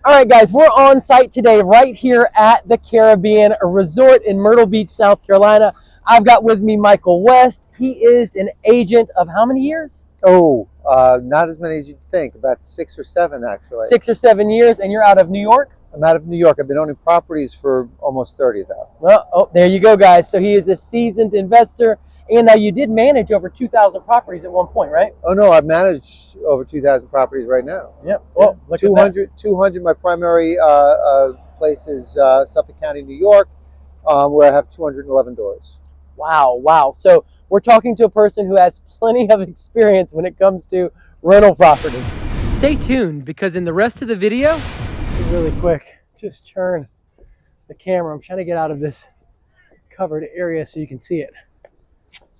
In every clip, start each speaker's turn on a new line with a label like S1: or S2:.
S1: All right, guys, we're on site today right here at the Caribbean Resort in Myrtle Beach, South Carolina. I've got with me Michael West. He is an agent of how many years?
S2: Oh, not as many as you'd think. About 6 or 7, actually.
S1: 6 or 7 years, and you're out of New York?
S2: I'm out of New York. I've been owning properties for almost 30, though.
S1: Well, oh, there you go, guys. So he is a seasoned investor, and you did manage over 2,000 properties at one point, right?
S2: Oh, no, I've managed over 2,000 properties right now.
S1: Yep. Well,
S2: yeah. 200. My primary place is Suffolk County, New York, where I have 211 doors.
S1: Wow, wow. So we're talking to a person who has plenty of experience when it comes to rental properties. Stay tuned, because in the rest of the video, really quick, just turn the camera. I'm trying to get out of this covered area so you can see it.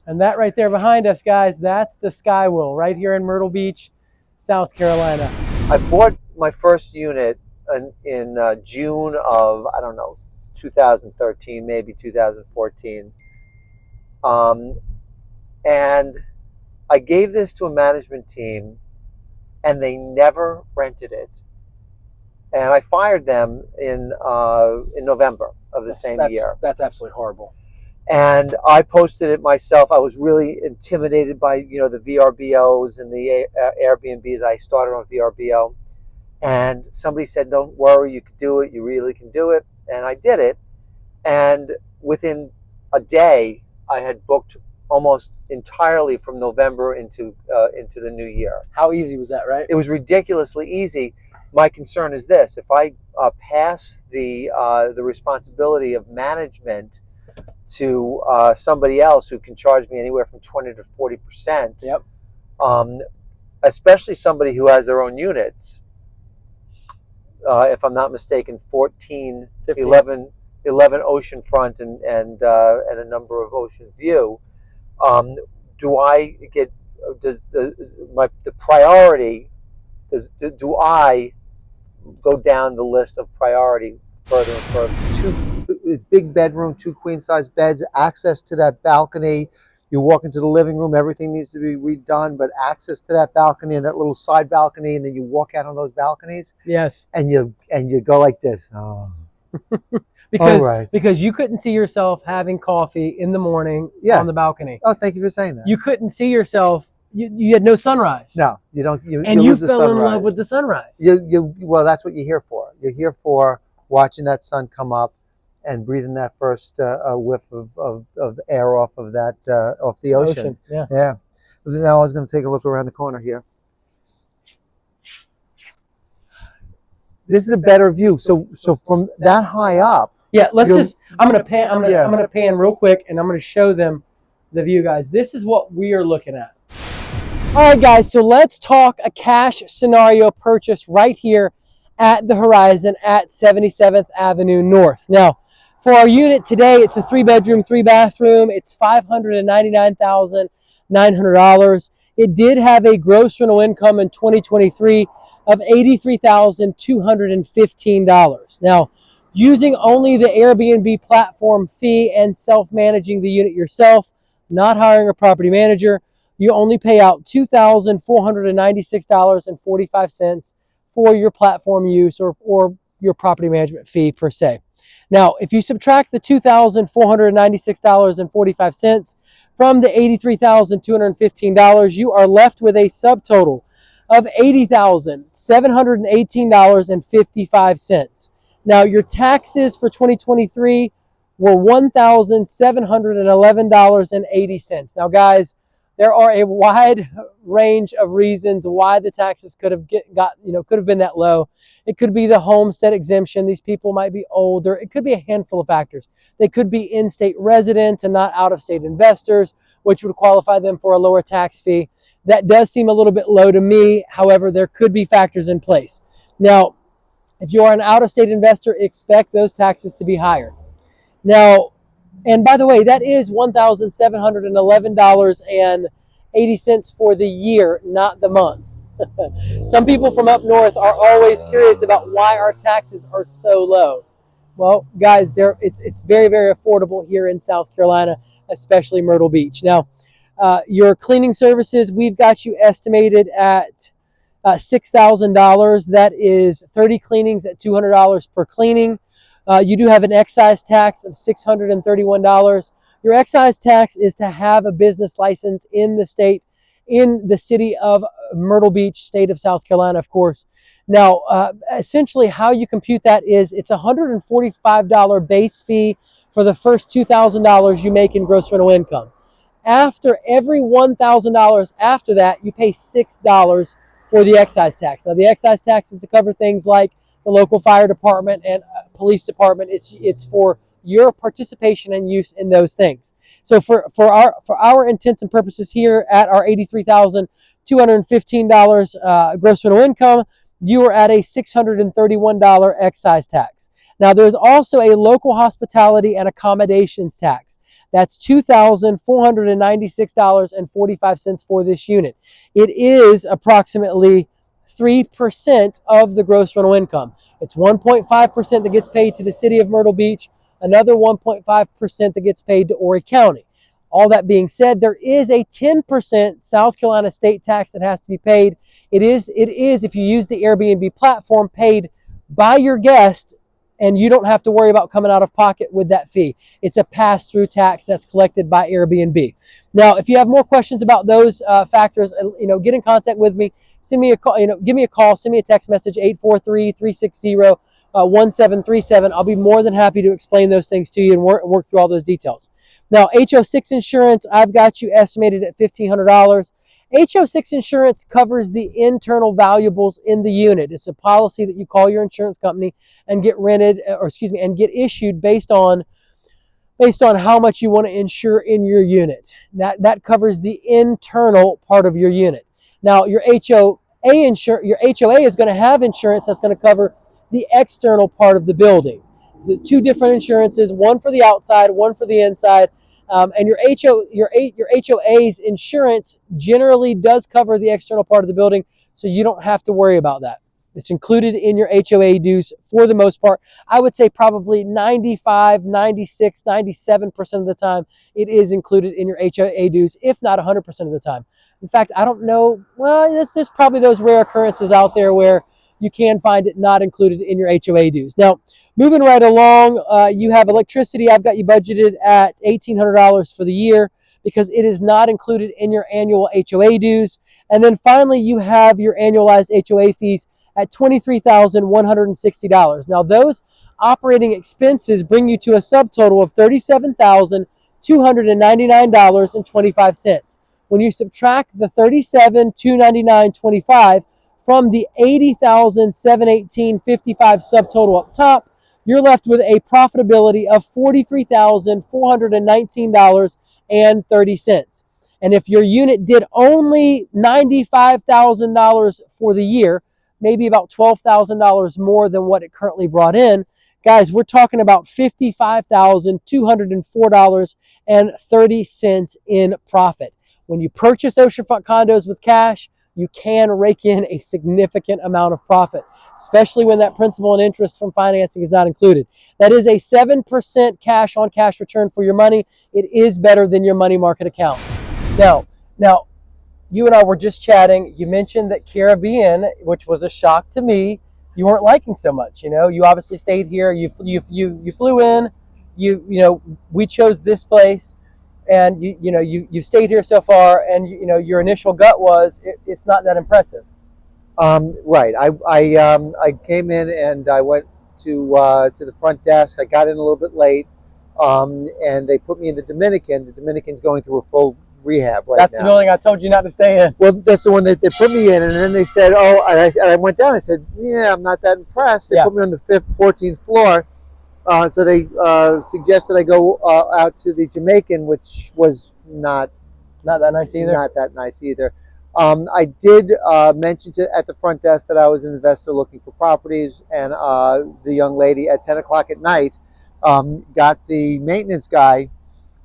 S1: And that right there behind us, guys, that's the Skywheel right here in Myrtle Beach, South Carolina.
S2: I bought my first unit in June of, I don't know, 2013, maybe 2014. And I gave this to a management team, and they never rented it. And I fired them in November of the same year.
S1: That's absolutely horrible.
S2: And I posted it myself. I was really intimidated by, the VRBOs and the Airbnbs. I started on VRBO, and somebody said, "Don't worry, you can do it. You really can do it." And I did it. And within a day, I had booked almost entirely from November into the new year.
S1: How easy was that, right?
S2: It was ridiculously easy. My concern is this: if I pass the responsibility of management to somebody else who can charge me anywhere from 20 to 40%,
S1: yep.
S2: Especially somebody who has their own units, if I'm not mistaken, 15. 11 Oceanfront and a number of Ocean View, do I get the priority? Do I go down the list of priority further and further? 2 big bedroom, 2 queen-size beds, access to that balcony. You walk into the living room, everything needs to be redone, but access to that balcony and that little side balcony, and then you walk out on those balconies.
S1: Yes.
S2: And you go like this. Oh.
S1: Because you couldn't see yourself having coffee in the morning on the balcony.
S2: Oh, thank you for saying that.
S1: You couldn't see yourself. You had no sunrise.
S2: No, you don't.
S1: You fell in love with the sunrise.
S2: Well, that's what you're here for. You're here for watching that sun come up and breathing that first whiff of air off of that off the ocean.
S1: Yeah.
S2: Yeah. Now I was going to take a look around the corner here. This is a better view. So from that high up.
S1: Yeah. I'm going to pan. I'm going to pan real quick, and I'm going to show them the view, guys. This is what we are looking at. All right, guys. So let's talk a cash scenario purchase right here at the Horizon at 77th Avenue North. Now, for our unit today, it's a 3-bedroom, 3-bathroom. It's $599,900. It did have a gross rental income in 2023 of $83,215. Now, using only the Airbnb platform fee and self-managing the unit yourself, not hiring a property manager, you only pay out $2,496.45 for your platform use or your property management fee per se. Now, if you subtract the $2,496.45 from the $83,215, you are left with a subtotal of $80,718.55. Now, your taxes for 2023 were $1,711.80. Now, guys, there are a wide range of reasons why the taxes could have been that low. It could be the homestead exemption. These people might be older. It could be a handful of factors. They could be in-state residents and not out-of-state investors, which would qualify them for a lower tax fee. That does seem a little bit low to me. However, there could be factors in place. Now, if you are an out-of-state investor, expect those taxes to be higher. Now, and by the way, that is $1,711.80 for the year, not the month. Some people from up north are always curious about why our taxes are so low. Well, guys, it's very, very affordable here in South Carolina, especially Myrtle Beach. Now, your cleaning services, we've got you estimated at $6,000. That is 30 cleanings at $200 per cleaning. You do have an excise tax of $631. Your excise tax is to have a business license in the state, in the city of Myrtle Beach, state of South Carolina, of course. Now, essentially how you compute that is it's a $145 base fee for the first $2,000 you make in gross rental income. After every $1,000 after that, you pay $6 for the excise tax. Now, the excise tax is to cover things like the local fire department and police department. It's for your participation and use in those things. So for our intents and purposes here at our $83,215 gross rental income, you are at a $631 excise tax. Now, there's also a local hospitality and accommodations tax. That's $2,496.45 for this unit. It is approximately 3% of the gross rental income. It's 1.5% that gets paid to the city of Myrtle Beach, another 1.5% that gets paid to Horry County. All that being said, there is a 10% South Carolina state tax that has to be paid. It is, if you use the Airbnb platform, paid by your guest, and you don't have to worry about coming out of pocket with that fee. It's a pass-through tax that's collected by Airbnb. Now, if you have more questions about those factors, get in contact with me. Send me a call. Give me a call. Send me a text message 843-360-1737. I'll be more than happy to explain those things to you and work through all those details. Now, HO6 insurance, I've got you estimated at $1,500. HO6 insurance covers the internal valuables in the unit. It's a policy that you call your insurance company and get issued based on how much you want to insure in your unit. That covers the internal part of your unit. Now, your HOA is going to have insurance that's going to cover the external part of the building. So two different insurances, one for the outside, one for the inside. And your HOA's insurance generally does cover the external part of the building, so you don't have to worry about that. It's included in your HOA dues for the most part. I would say probably 95, 96, 97% of the time it is included in your HOA dues, if not 100% of the time. In fact, I don't know, well, there's probably those rare occurrences out there where you can find it not included in your HOA dues. Now, moving right along, you have electricity. I've got you budgeted at $1,800 for the year because it is not included in your annual HOA dues. And then finally, you have your annualized HOA fees at $23,160. Now, those operating expenses bring you to a subtotal of $37,299.25. When you subtract the $37,299.25 from the $80,718.55 subtotal up top, you're left with a profitability of $43,419.30. And if your unit did only $95,000 for the year, maybe about $12,000 more than what it currently brought in, guys, we're talking about $55,204.30 in profit. When you purchase oceanfront condos with cash, you can rake in a significant amount of profit, especially when that principal and interest from financing is not included. That is a 7% cash on cash return for your money. It is better than your money market account. Now, you and I were just chatting. You mentioned that Caribbean, which was a shock to me, you weren't liking so much. You obviously stayed here. You flew in. We chose this place. And you've stayed here so far, and your initial gut was it's not that impressive.
S2: Right. I came in and I went to the front desk. I got in a little bit late, and they put me in the Dominican. The Dominican's going through a full rehab right now.
S1: That's the building I told you not to stay in.
S2: Well, that's the one that they put me in, and then they said, "Oh," and I went down. I said, "Yeah, I'm not that impressed." They put me on the 14th floor. So they suggested I go out to the Jamaican, which was not
S1: that nice either.
S2: Not that nice either. I did mention at the front desk that I was an investor looking for properties, and the young lady at 10 o'clock at night got the maintenance guy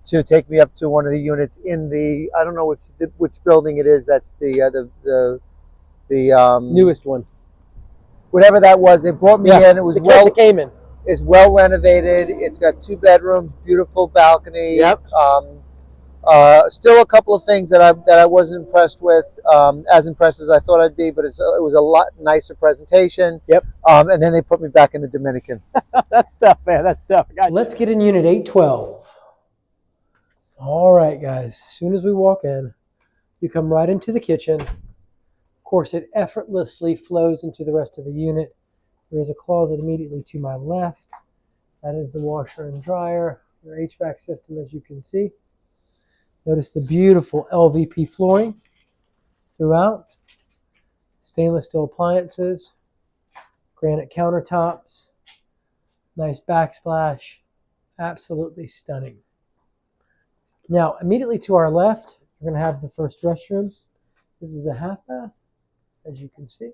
S2: to take me up to one of the units in the, I don't know which building it is. That's the
S1: newest one.
S2: Whatever that was, they brought me in. It was
S1: the Cayman.
S2: It's well renovated. It's got 2 bedrooms, beautiful balcony.
S1: Yep.
S2: Still a couple of things that I wasn't impressed with, as impressed as I thought I'd be, but it was a lot nicer presentation.
S1: Yep.
S2: And then they put me back in the Dominican.
S1: That's tough, man. That's tough. Let's get in unit 812. All right, guys. As soon as we walk in, you come right into the kitchen. Of course, it effortlessly flows into the rest of the unit. There is a closet immediately to my left. That is the washer and dryer. Your HVAC system, as you can see. Notice the beautiful LVP flooring throughout. Stainless steel appliances. Granite countertops. Nice backsplash. Absolutely stunning. Now, immediately to our left, you're going to have the first restroom. This is a half bath, as you can see.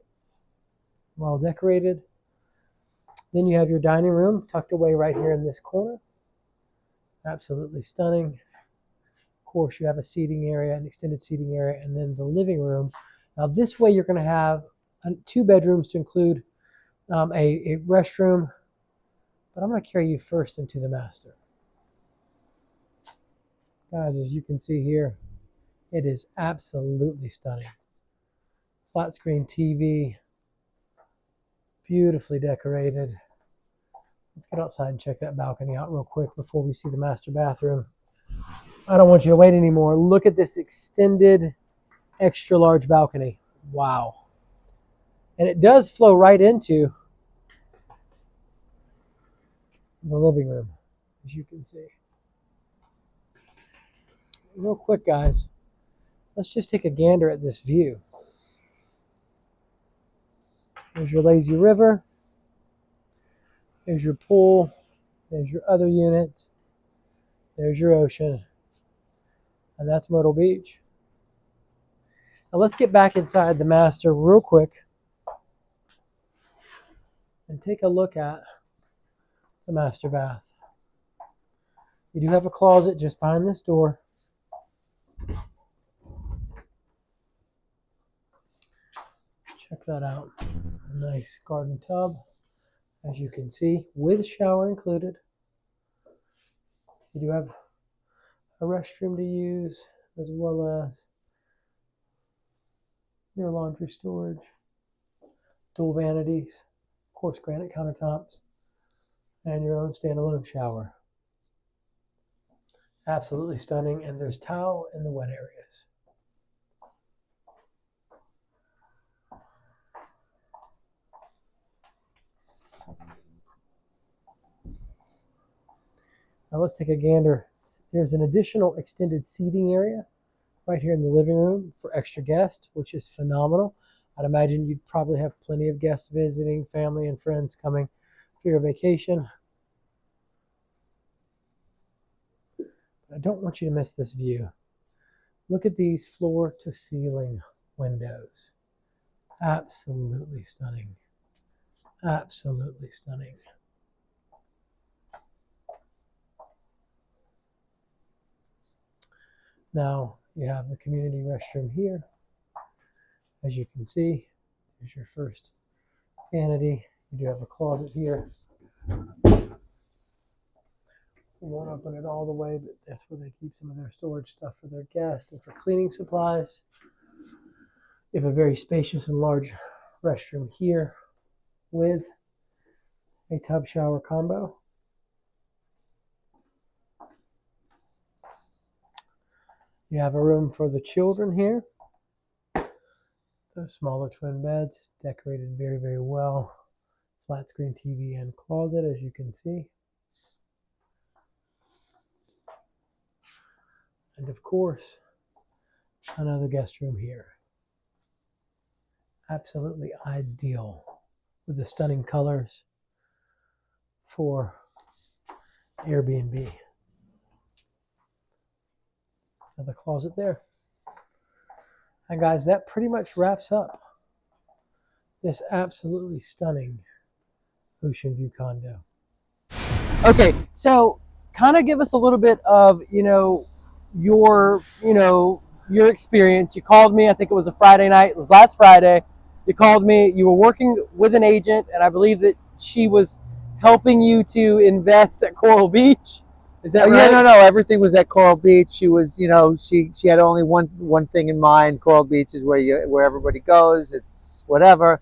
S1: Well decorated. Then you have your dining room tucked away right here in this corner. Absolutely stunning. Of course, you have a seating area, an extended seating area, and then the living room. Now, this way you're going to have 2 bedrooms to include a restroom. But I'm going to carry you first into the master. Guys, as you can see here, it is absolutely stunning. Flat screen TV, beautifully decorated. Let's get outside and check that balcony out real quick before we see the master bathroom. I don't want you to wait anymore. Look at this extended extra large balcony. Wow. And it does flow right into the living room, as you can see. Real quick, guys, let's just take a gander at this view. There's your lazy river. There's your pool. There's your other units. There's your ocean. And that's Myrtle Beach. Now let's get back inside the master real quick and take a look at the master bath. You do have a closet just behind this door. Check that out. A nice garden tub, as you can see, with shower included. You do have a restroom to use, as well as your laundry storage, dual vanities, of course granite countertops, and your own standalone shower. Absolutely stunning, and there's towel in the wet areas. Now let's take a gander. There's an additional extended seating area right here in the living room for extra guests, which is phenomenal. I'd imagine you'd probably have plenty of guests visiting, family and friends coming for your vacation. I don't want you to miss this view. Look at these floor to ceiling windows. Absolutely stunning. Absolutely stunning. Now you have the community restroom here. As you can see, there's your first vanity. You do have a closet here. We won't open it all the way, but that's where they keep some of their storage stuff for their guests and for cleaning supplies. You have a very spacious and large restroom here with a tub shower combo. You have a room for the children here. Those smaller twin beds, decorated very, very well. Flat screen TV and closet, as you can see. And of course, another guest room here. Absolutely ideal with the stunning colors for Airbnb. Another closet there. And guys, that pretty much wraps up this absolutely stunning ocean view condo. Okay, so kind of give us a little bit of, your experience. You called me, I think it was a Friday night, it was last Friday. You called me, you were working with an agent, and I believe that she was helping you to invest at Coral Beach. Is that
S2: Yeah,
S1: right?
S2: no. Everything was at Coral Beach. She was, she had only one thing in mind. Coral Beach is where everybody goes. It's whatever.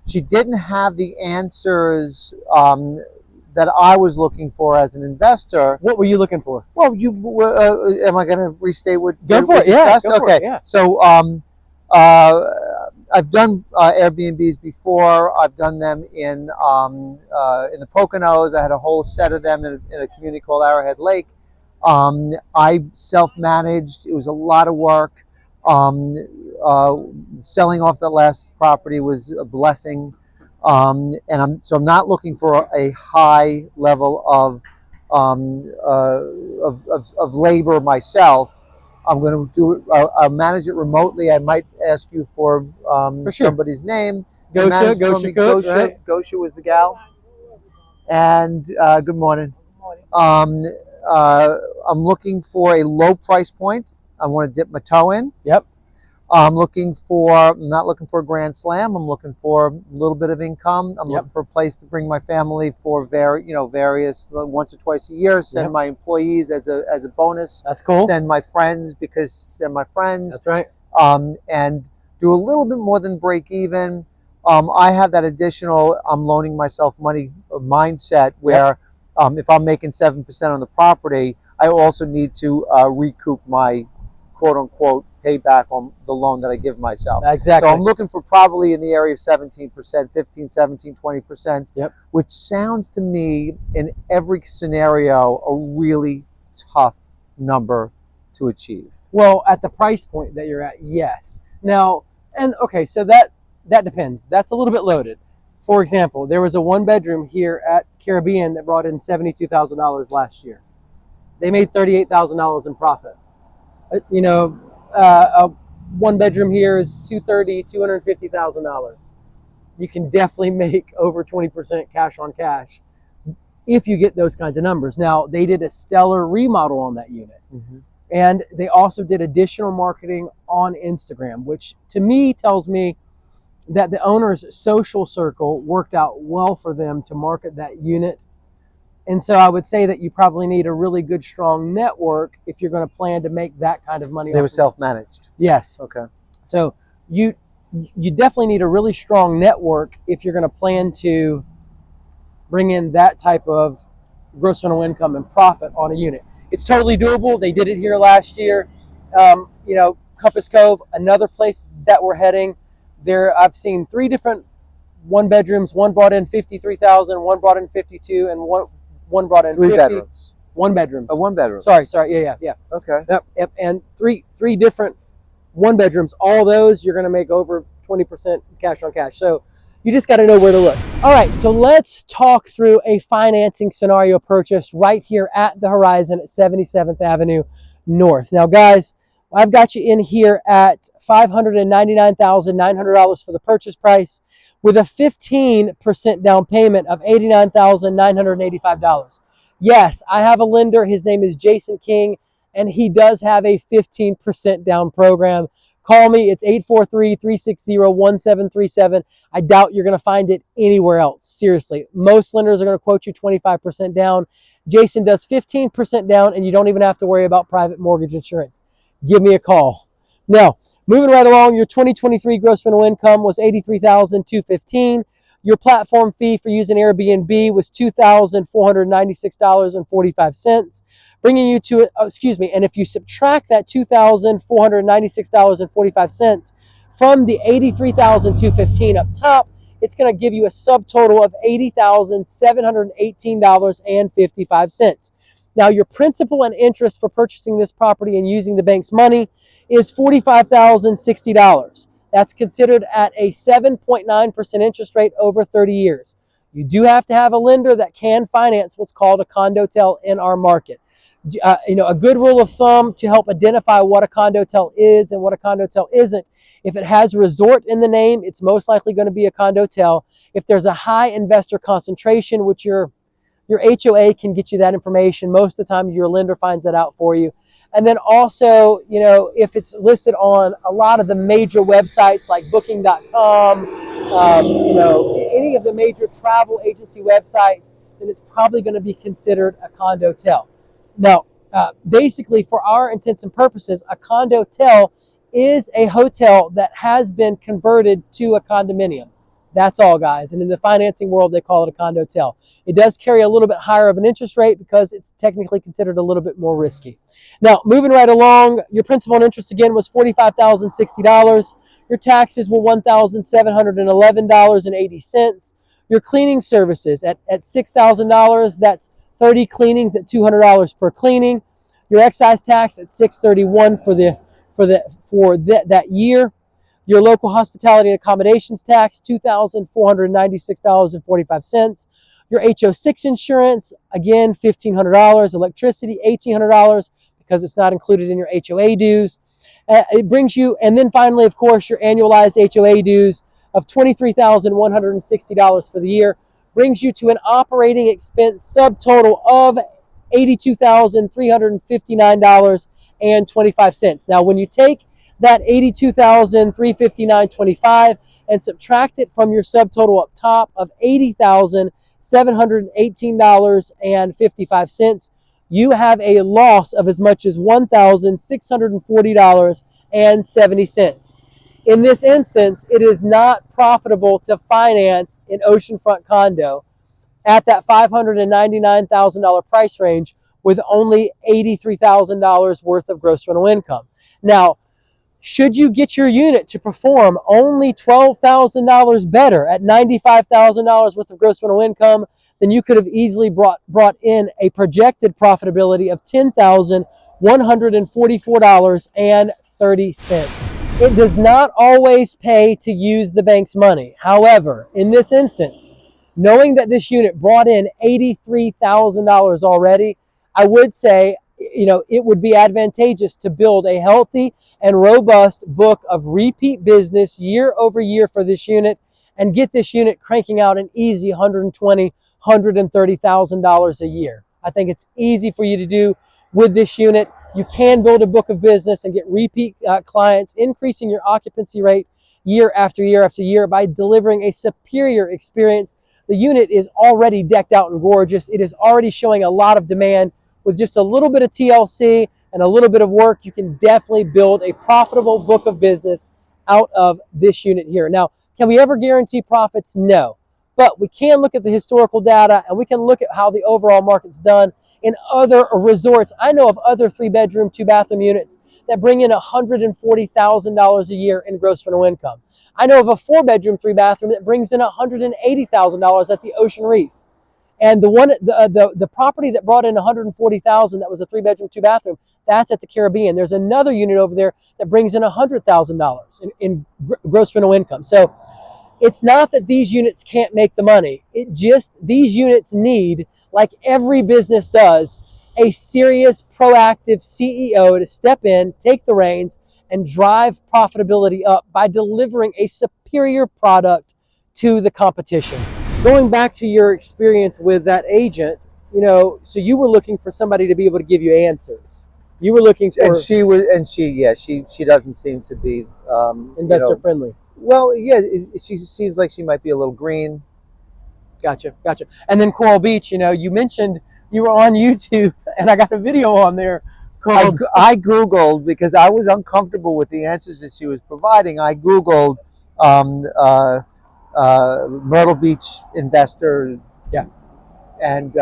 S2: She didn't have the answers that I was looking for as an investor.
S1: What were you looking for?
S2: Well, am I going to restate what
S1: Go for
S2: we
S1: it. Yeah,
S2: discussed?
S1: go for
S2: Okay.
S1: it. Yeah.
S2: So I've done Airbnbs before. I've done them in the Poconos. I had a whole set of them in a community called Arrowhead Lake. I self-managed. It was a lot of work. Selling off the last property was a blessing. And I'm not looking for a high level of labor myself. I'm going to do it. I'll manage it remotely. I might ask you for
S1: sure.
S2: somebody's name.
S1: Gosha Cook, right?
S2: Gosha was the gal. And good morning. I'm looking for a low price point. I want to dip my toe in.
S1: Yep.
S2: I'm not looking for a grand slam. I'm looking for a little bit of income. I'm looking for a place to bring my family for various once or twice a year. Send my employees as a bonus.
S1: That's cool.
S2: Send my friends because they're my friends.
S1: That's right.
S2: And do a little bit more than break even. I have that additional I'm loaning myself money mindset where if I'm making 7% on the property, I also need to recoup my quote unquote payback on the loan that I give myself.
S1: Exactly.
S2: So I'm looking for probably in the area of 17%, 15, 17, 20%, which sounds to me in every scenario a really tough number to achieve.
S1: Well, at the price point that you're at, yes. Now, and okay, so that depends. That's a little bit loaded. For example, there was a one bedroom here at Caribbean that brought in $72,000 last year. They made $38,000 in profit. A one bedroom here is $250,000. You can definitely make over 20% cash on cash if you get those kinds of numbers. Now, they did a stellar remodel on that unit. And they also did additional marketing on Instagram, which to me tells me that the owner's social circle worked out well for them to market that unit. And so I would say that you probably need a really good, strong network if you're going to plan to make that kind of money.
S2: They were self-managed.
S1: Yes.
S2: Okay.
S1: So you definitely need a really strong network if you're going to plan to bring in that type of gross rental income and profit on a unit. It's totally doable. They did it here last year. Compass Cove, another place that we're heading. There, I've seen 3 different one bedrooms. One brought in $53,000. One brought in $52,000, and one brought in
S2: 3
S1: $50,000.
S2: bedrooms.
S1: One bedrooms.
S2: One bedroom.
S1: Sorry. Yeah.
S2: Okay.
S1: Yep. And three different one bedrooms. All those you're going to make over 20% cash on cash. So you just got to know where to look. All right, so let's talk through a financing scenario purchase right here at the Horizon at 77th Avenue North. Now, guys, I've got you in here at $599,900 for the purchase price with a 15% down payment of $89,985. Yes, I have a lender. His name is Jason King, and he does have a 15% down program. Call me. It's 843-360-1737. I doubt you're going to find it anywhere else. Seriously. Most lenders are going to quote you 25% down. Jason does 15% down, and you don't even have to worry about private mortgage insurance. Give me a call. Now, moving right along, your 2023 gross rental income was $83,215. Your platform fee for using Airbnb was $2,496.45, bringing you to, and if you subtract that $2,496.45 from the $83,215 up top, it's going to give you a subtotal of $80,718.55. Now, your principal and interest for purchasing this property and using the bank's money is $45,060. That's considered at a 7.9% interest rate over 30 years. You do have to have a lender that can finance what's called a condotel in our market. A good rule of thumb to help identify what a condotel is and what a condotel isn't. If it has resort in the name, it's most likely going to be a condotel. If there's a high investor concentration, which your HOA can get you that information. Most of the time, your lender finds that out for you. And then also, if it's listed on a lot of the major websites like booking.com, any of the major travel agency websites, then it's probably going to be considered a condotel. Now, basically, for our intents and purposes, a condotel is a hotel that has been converted to a condominium. That's all, guys. And in the financing world, they call it a condotel. It does carry a little bit higher of an interest rate because it's technically considered a little bit more risky. Now, moving right along, your principal and interest again was $45,060. Your taxes were $1,711.80. Your cleaning services at $6,000. That's 30 cleanings at $200 per cleaning. Your excise tax at $631 for that year. Your local hospitality and accommodations tax, $2,496.45. Your HO6 insurance, again, $1,500. Electricity, $1,800 because it's not included in your HOA dues. It brings you, and then finally, of course, your annualized HOA dues of $23,160 for the year brings you to an operating expense subtotal of $82,359.25. Now, when you take that $82,359.25 and subtract it from your subtotal up top of $80,718.55, you have a loss of as much as $1,640.70. In this instance, it is not profitable to finance an oceanfront condo at that $599,000 price range with only $83,000 worth of gross rental income. Now, should you get your unit to perform only $12,000 better at $95,000 worth of gross rental income, then you could have easily brought in a projected profitability of $10,144.30. It does not always pay to use the bank's money. However, in this instance, knowing that this unit brought in $83,000 already, I would say, it would be advantageous to build a healthy and robust book of repeat business year over year for this unit and get this unit cranking out an easy $120,000, $130,000 a year. I think it's easy for you to do with this unit. You can build a book of business and get repeat clients, increasing your occupancy rate year after year after year by delivering a superior experience. The unit is already decked out and gorgeous. It is already showing a lot of demand. With just a little bit of TLC and a little bit of work, you can definitely build a profitable book of business out of this unit here. Now, can we ever guarantee profits? No. But we can look at the historical data and we can look at how the overall market's done in other resorts. I know of other 3-bedroom, 2-bathroom units that bring in $140,000 a year in gross rental income. I know of a 4-bedroom, 3-bathroom that brings in $180,000 at the Ocean Reef. And the property that brought in $140,000, that was a 3-bedroom, 2-bathroom, that's at the Caribbean. There's another unit over there that brings in $100,000 in gross rental income. So it's not that these units can't make the money. These units need, like every business does, a serious, proactive CEO to step in, take the reins, and drive profitability up by delivering a superior product to the competition. Going back to your experience with that agent, so you were looking for somebody to be able to give you answers. You were looking for,
S2: she doesn't seem to be
S1: investor friendly.
S2: Well, yeah, she seems like she might be a little green.
S1: Gotcha. And then Coral Beach, you mentioned you were on YouTube, and I got a video on there called.
S2: I Googled because I was uncomfortable with the answers that she was providing. I Googled Myrtle Beach investor.
S1: Yeah.
S2: And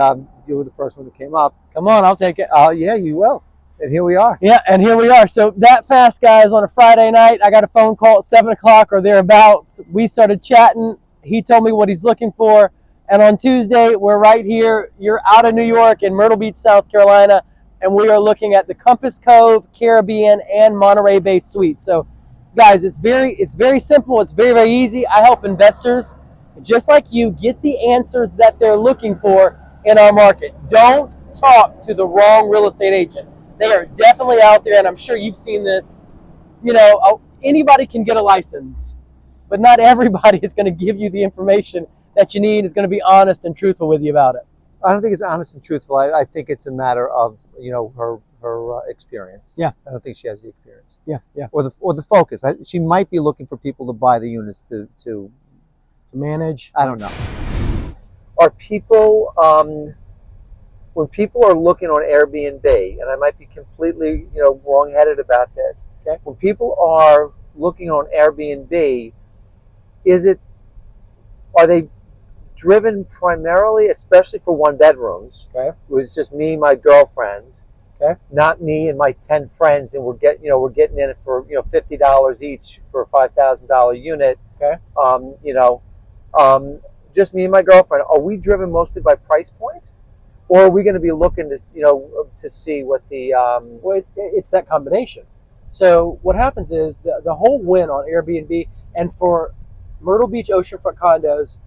S2: you were the first one that came up.
S1: Come on, I'll take it.
S2: Yeah, you will. And here we are.
S1: Yeah, and here we are. So that fast, guys, on a Friday night, I got a phone call at 7 o'clock or thereabouts. We started chatting. He told me what he's looking for. And on Tuesday, we're right here. You're out of New York in Myrtle Beach, South Carolina, and we are looking at the Compass Cove, Caribbean, and Monterey Bay Suite. So, guys, it's very simple. It's very, very easy. I help investors, just like you, get the answers that they're looking for in our market. Don't talk to the wrong real estate agent. They are definitely out there, and I'm sure you've seen this. Anybody can get a license, but not everybody is going to give you the information that you need, is going to be honest and truthful with you about it.
S2: I don't think it's honest and truthful. I think it's a matter of her experience.
S1: Yeah.
S2: I don't think she has the experience.
S1: Yeah.
S2: Or the focus. She might be looking for people to buy the units to
S1: manage.
S2: I don't know. are people when people are looking on Airbnb, and I might be completely wrong-headed about this.
S1: Okay.
S2: When people are looking on Airbnb, are they driven primarily, especially for one bedrooms?
S1: Okay.
S2: It was just me, my girlfriend.
S1: Okay.
S2: Not me and my 10 friends, and we're getting in it for $50 each for a $5,000 unit.
S1: Okay.
S2: Just me and my girlfriend. Are we driven mostly by price point, or are we going to be looking to to see what the
S1: Well, it's that combination. So what happens is the whole win on Airbnb, and for Myrtle Beach Oceanfront Condos,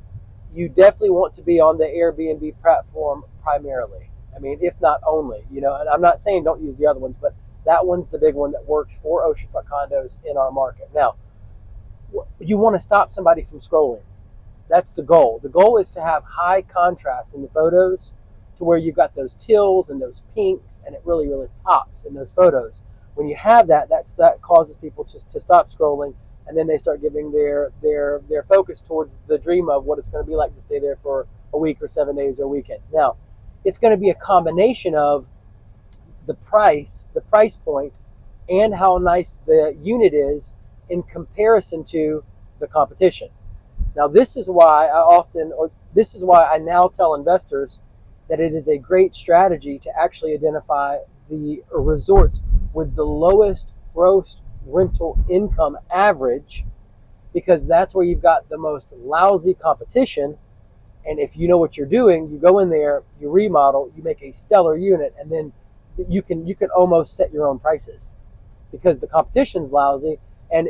S1: you definitely want to be on the Airbnb platform primarily. I mean, if not only, and I'm not saying don't use the other ones, but that one's the big one that works for Oceanfront Condos in our market. Now, you want to stop somebody from scrolling. That's the goal. The goal is to have high contrast in the photos to where you've got those teals and those pinks, and it really, really pops in those photos. When you have that causes people to stop scrolling, and then they start giving their focus towards the dream of what it's going to be like to stay there for a week or 7 days or a weekend. Now, it's going to be a combination of the price point, and how nice the unit is in comparison to the competition. Now, this is why I now tell investors that it is a great strategy to actually identify the resorts with the lowest gross rental income average, because that's where you've got the most lousy competition. And if you know what you're doing, you go in there, you remodel, you make a stellar unit, and then you can almost set your own prices because the competition's lousy. And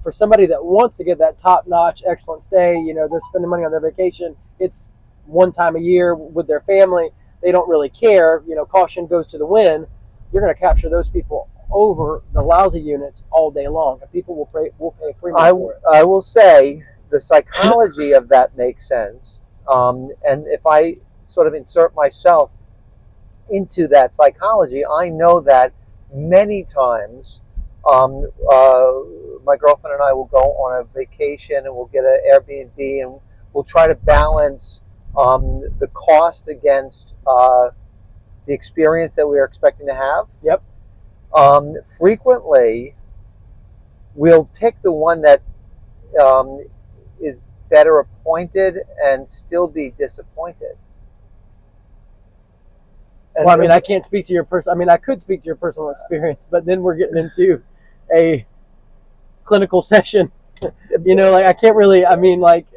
S1: for somebody that wants to get that top-notch, excellent stay, they're spending money on their vacation. It's one time a year with their family. They don't really care. Caution goes to the wind. You're going to capture those people over the lousy units all day long, and people will pay a premium for it.
S2: I will say the psychology of that makes sense. And if I sort of insert myself into that psychology, I know that many times my girlfriend and I will go on a vacation, and we'll get an Airbnb, and we'll try to balance the cost against the experience that we are expecting to have.
S1: Yep.
S2: Frequently, we'll pick the one that is better appointed and still be disappointed.
S1: Well, I mean, I can't speak to your I could speak to your personal experience, but then we're getting into a clinical session. I can't really.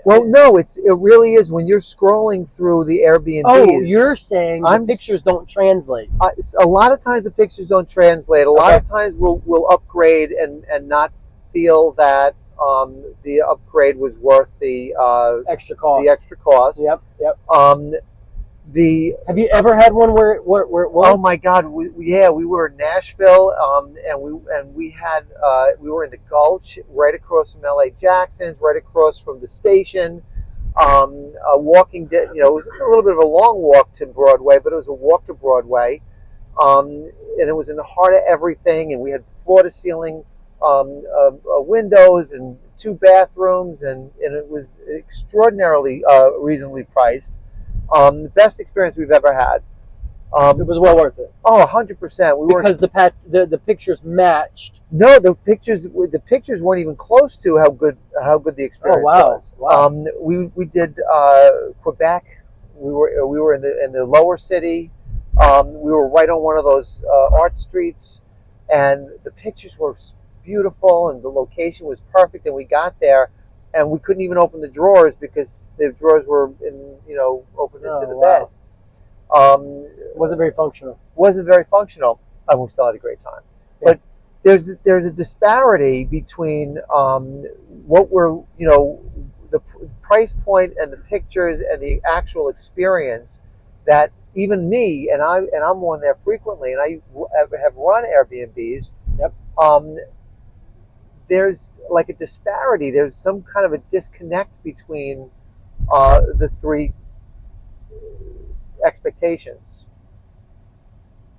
S2: Well, no, it really is when you're scrolling through the Airbnb.
S1: Oh, you're saying the pictures don't translate.
S2: A lot of times the pictures don't translate. A lot of times we'll upgrade and not feel that the upgrade was worth the
S1: extra cost.
S2: The extra cost.
S1: Yep. Have you ever had one where it was?
S2: Oh my God! We were in Nashville, and we were in the Gulch, right across from LA Jackson's, right across from the station. Walking, it was a little bit of a long walk to Broadway, but it was a walk to Broadway, and it was in the heart of everything. And we had floor-to-ceiling windows and 2 bathrooms, and it was extraordinarily reasonably priced. The best experience we've ever had.
S1: It was well worth it.
S2: Oh, 100%.
S1: Because the pictures matched.
S2: No, the pictures weren't even close to how good the experience was.
S1: Wow.
S2: We did Quebec. We were in the lower city. We were right on one of those art streets, and the pictures were beautiful, and the location was perfect. And we got there, and we couldn't even open the drawers because the drawers were open into the bed.
S1: Wasn't very functional.
S2: Wasn't very functional. And we still had a great time. Yeah. But there's a disparity between what we're the price point and the pictures and the actual experience that even me and I'm on there frequently, and I have run Airbnbs.
S1: Yep.
S2: There's like a disparity. There's some kind of a disconnect between the three expectations,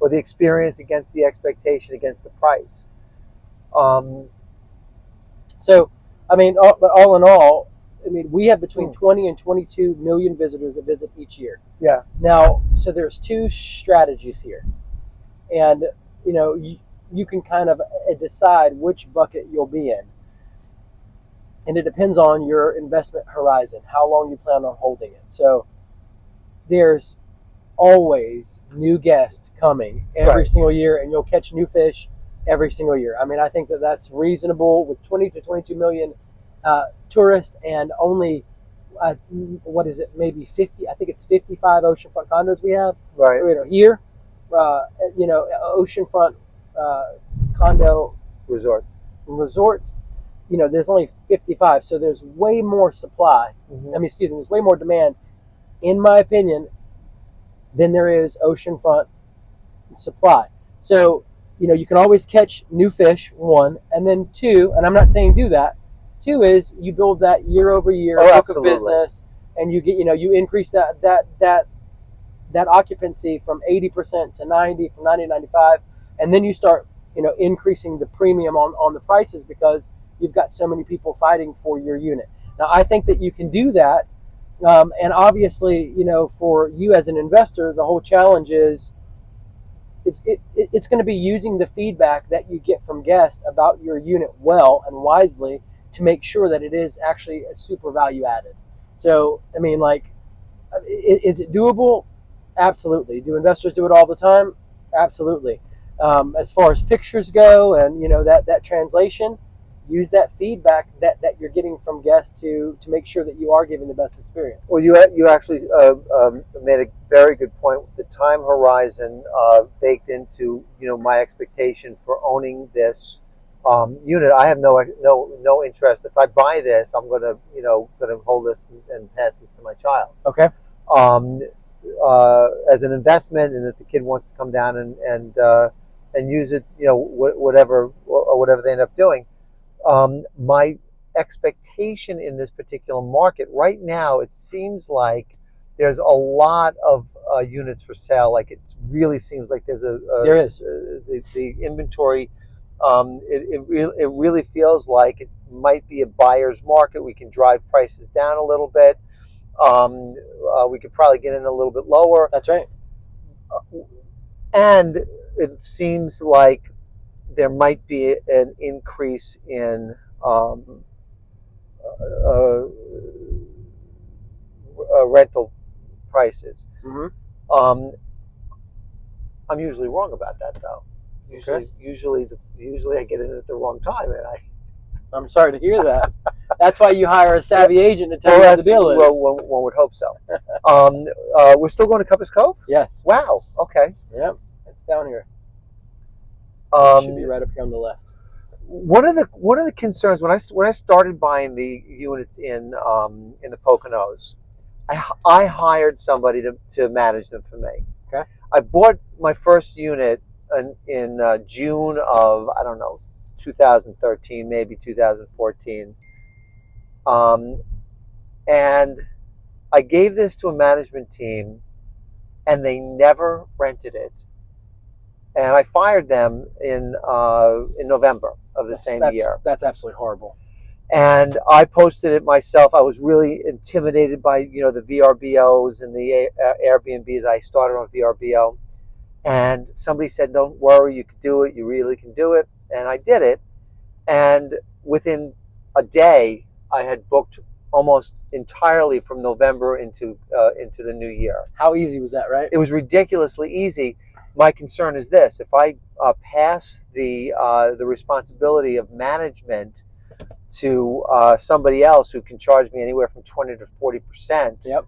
S2: or the experience against the expectation against the price.
S1: So, but all in all, I mean, we have between 20 and 22 million visitors that visit each year.
S2: Yeah.
S1: Now, so there's two strategies here. And, you know, you can kind of decide which bucket you'll be in. And it depends on your investment horizon, how long you plan on holding it. So there's always new guests coming every single year, and you'll catch new fish every single year. I mean, I think that that's reasonable with 20 to 22 million tourists and only, what is it, maybe 50, I think it's 55 oceanfront condos we have here. Oceanfront condo
S2: resorts.
S1: You know, there's only 55, so there's way more supply. There's way more demand, in my opinion, than there is oceanfront supply. So, you know, you can always catch new fish, one, and then two, and I'm not saying do that. Two is you build that year over year book of business, and you get, you know, you increase that occupancy from 80% to 90, from 90 to 95, and then you start, you know, increasing the premium on the prices because you've got so many people fighting for your unit. Now, I think that you can do that, and obviously, you know, for you as an investor, the whole challenge is it's going to be using the feedback that you get from guests about your unit well and wisely to make sure that it is actually a super value added. So, I mean, like, is it doable? Absolutely. Do investors do it all the time? Absolutely. As far as pictures go, and you know that translation, use that feedback that you're getting from guests to make sure that you are giving the best experience.
S2: Well, you actually made a very good point. The time horizon baked into, you know, my expectation for owning this unit. I have no interest. If I buy this, I'm gonna hold this and pass this to my child.
S1: Okay.
S2: As an investment, and if the kid wants to come down and use it, you know, whatever they end up doing. My expectation in this particular market right now, it seems like there's a lot of units for sale. Like, it really seems like there is the inventory. It really feels like it might be a buyer's market. We can drive prices down a little bit. We could probably get in a little bit lower.
S1: That's right.
S2: And it seems like there might be an increase in rental prices. I'm usually wrong about that, though. Usually I get in at the wrong time, and
S1: I'm sorry to hear that. That's why you hire a savvy agent to tell you what the deal is.
S2: Well, one would hope so. We're still going to Compass Cove?
S1: Yes.
S2: Wow. Okay.
S1: Yep. It's down here. It should be right up here on the left.
S2: One of the concerns when I started buying the units in the Poconos, I hired somebody to manage them for me.
S1: Okay.
S2: I bought my first unit in June of, I don't know, 2013, maybe 2014. And I gave this to a management team, and they never rented it. And I fired them in November of the same year.
S1: That's absolutely horrible.
S2: And I posted it myself. I was really intimidated by, you know, the VRBOs and the Airbnbs. I started on VRBO, and somebody said, "Don't worry, you can do it. You really can do it." And I did it. And within a day, I had booked almost entirely from November into the new year.
S1: How easy was that, right?
S2: It was ridiculously easy. My concern is this: if I pass the responsibility of management to somebody else who can charge me anywhere from 20 to 40%,
S1: yep.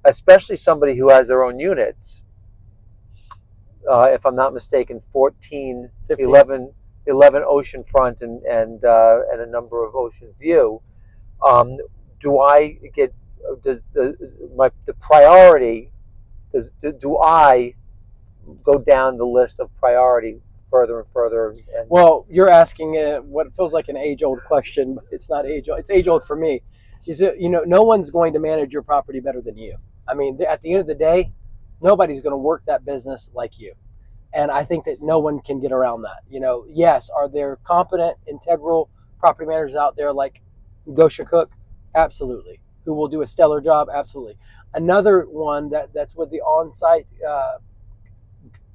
S2: Especially somebody who has their own units. If I'm not mistaken, 15. 11 oceanfront and a number of ocean view. Do I get the priority? Do I go down the list of priority further and further?
S1: Well, you're asking what feels like an age-old question, but it's not age-old. It's age-old for me. Is it, you know, no one's going to manage your property better than you. I mean, at the end of the day, nobody's going to work that business like you. And I think that no one can get around that. You know, yes, are there competent, integral property managers out there like Gosha Cook, absolutely. Who will do a stellar job, absolutely. Another one that's with the on-site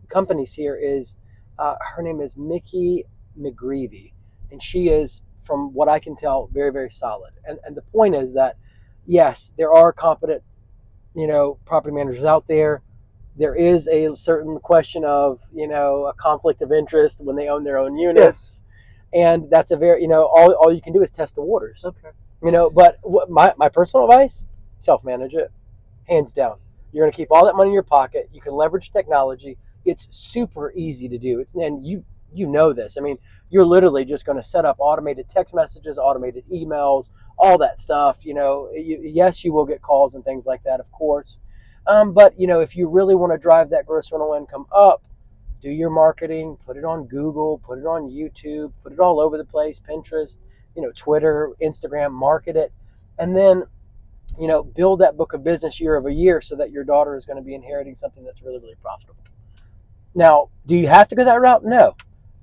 S1: companies here is her name is Mickey McGreevy, and she is, from what I can tell, very, very solid. And the point is that yes, there are competent, property managers out there. There is a certain question of, a conflict of interest when they own their own units.
S2: Yes.
S1: And that's a very, all you can do is test the waters.
S2: Okay.
S1: But my personal advice, self-manage it, hands down. You're going to keep all that money in your pocket. You can leverage technology. It's super easy to do. And you know this. I mean, you're literally just going to set up automated text messages, automated emails, all that stuff. Yes, you will get calls and things like that, of course. But if you really want to drive that gross rental income up, do your marketing, put it on Google, put it on YouTube, put it all over the place, Pinterest, Twitter, Instagram, market it, and then, build that book of business year over year so that your daughter is going to be inheriting something that's really, really profitable. Now, do you have to go that route? No.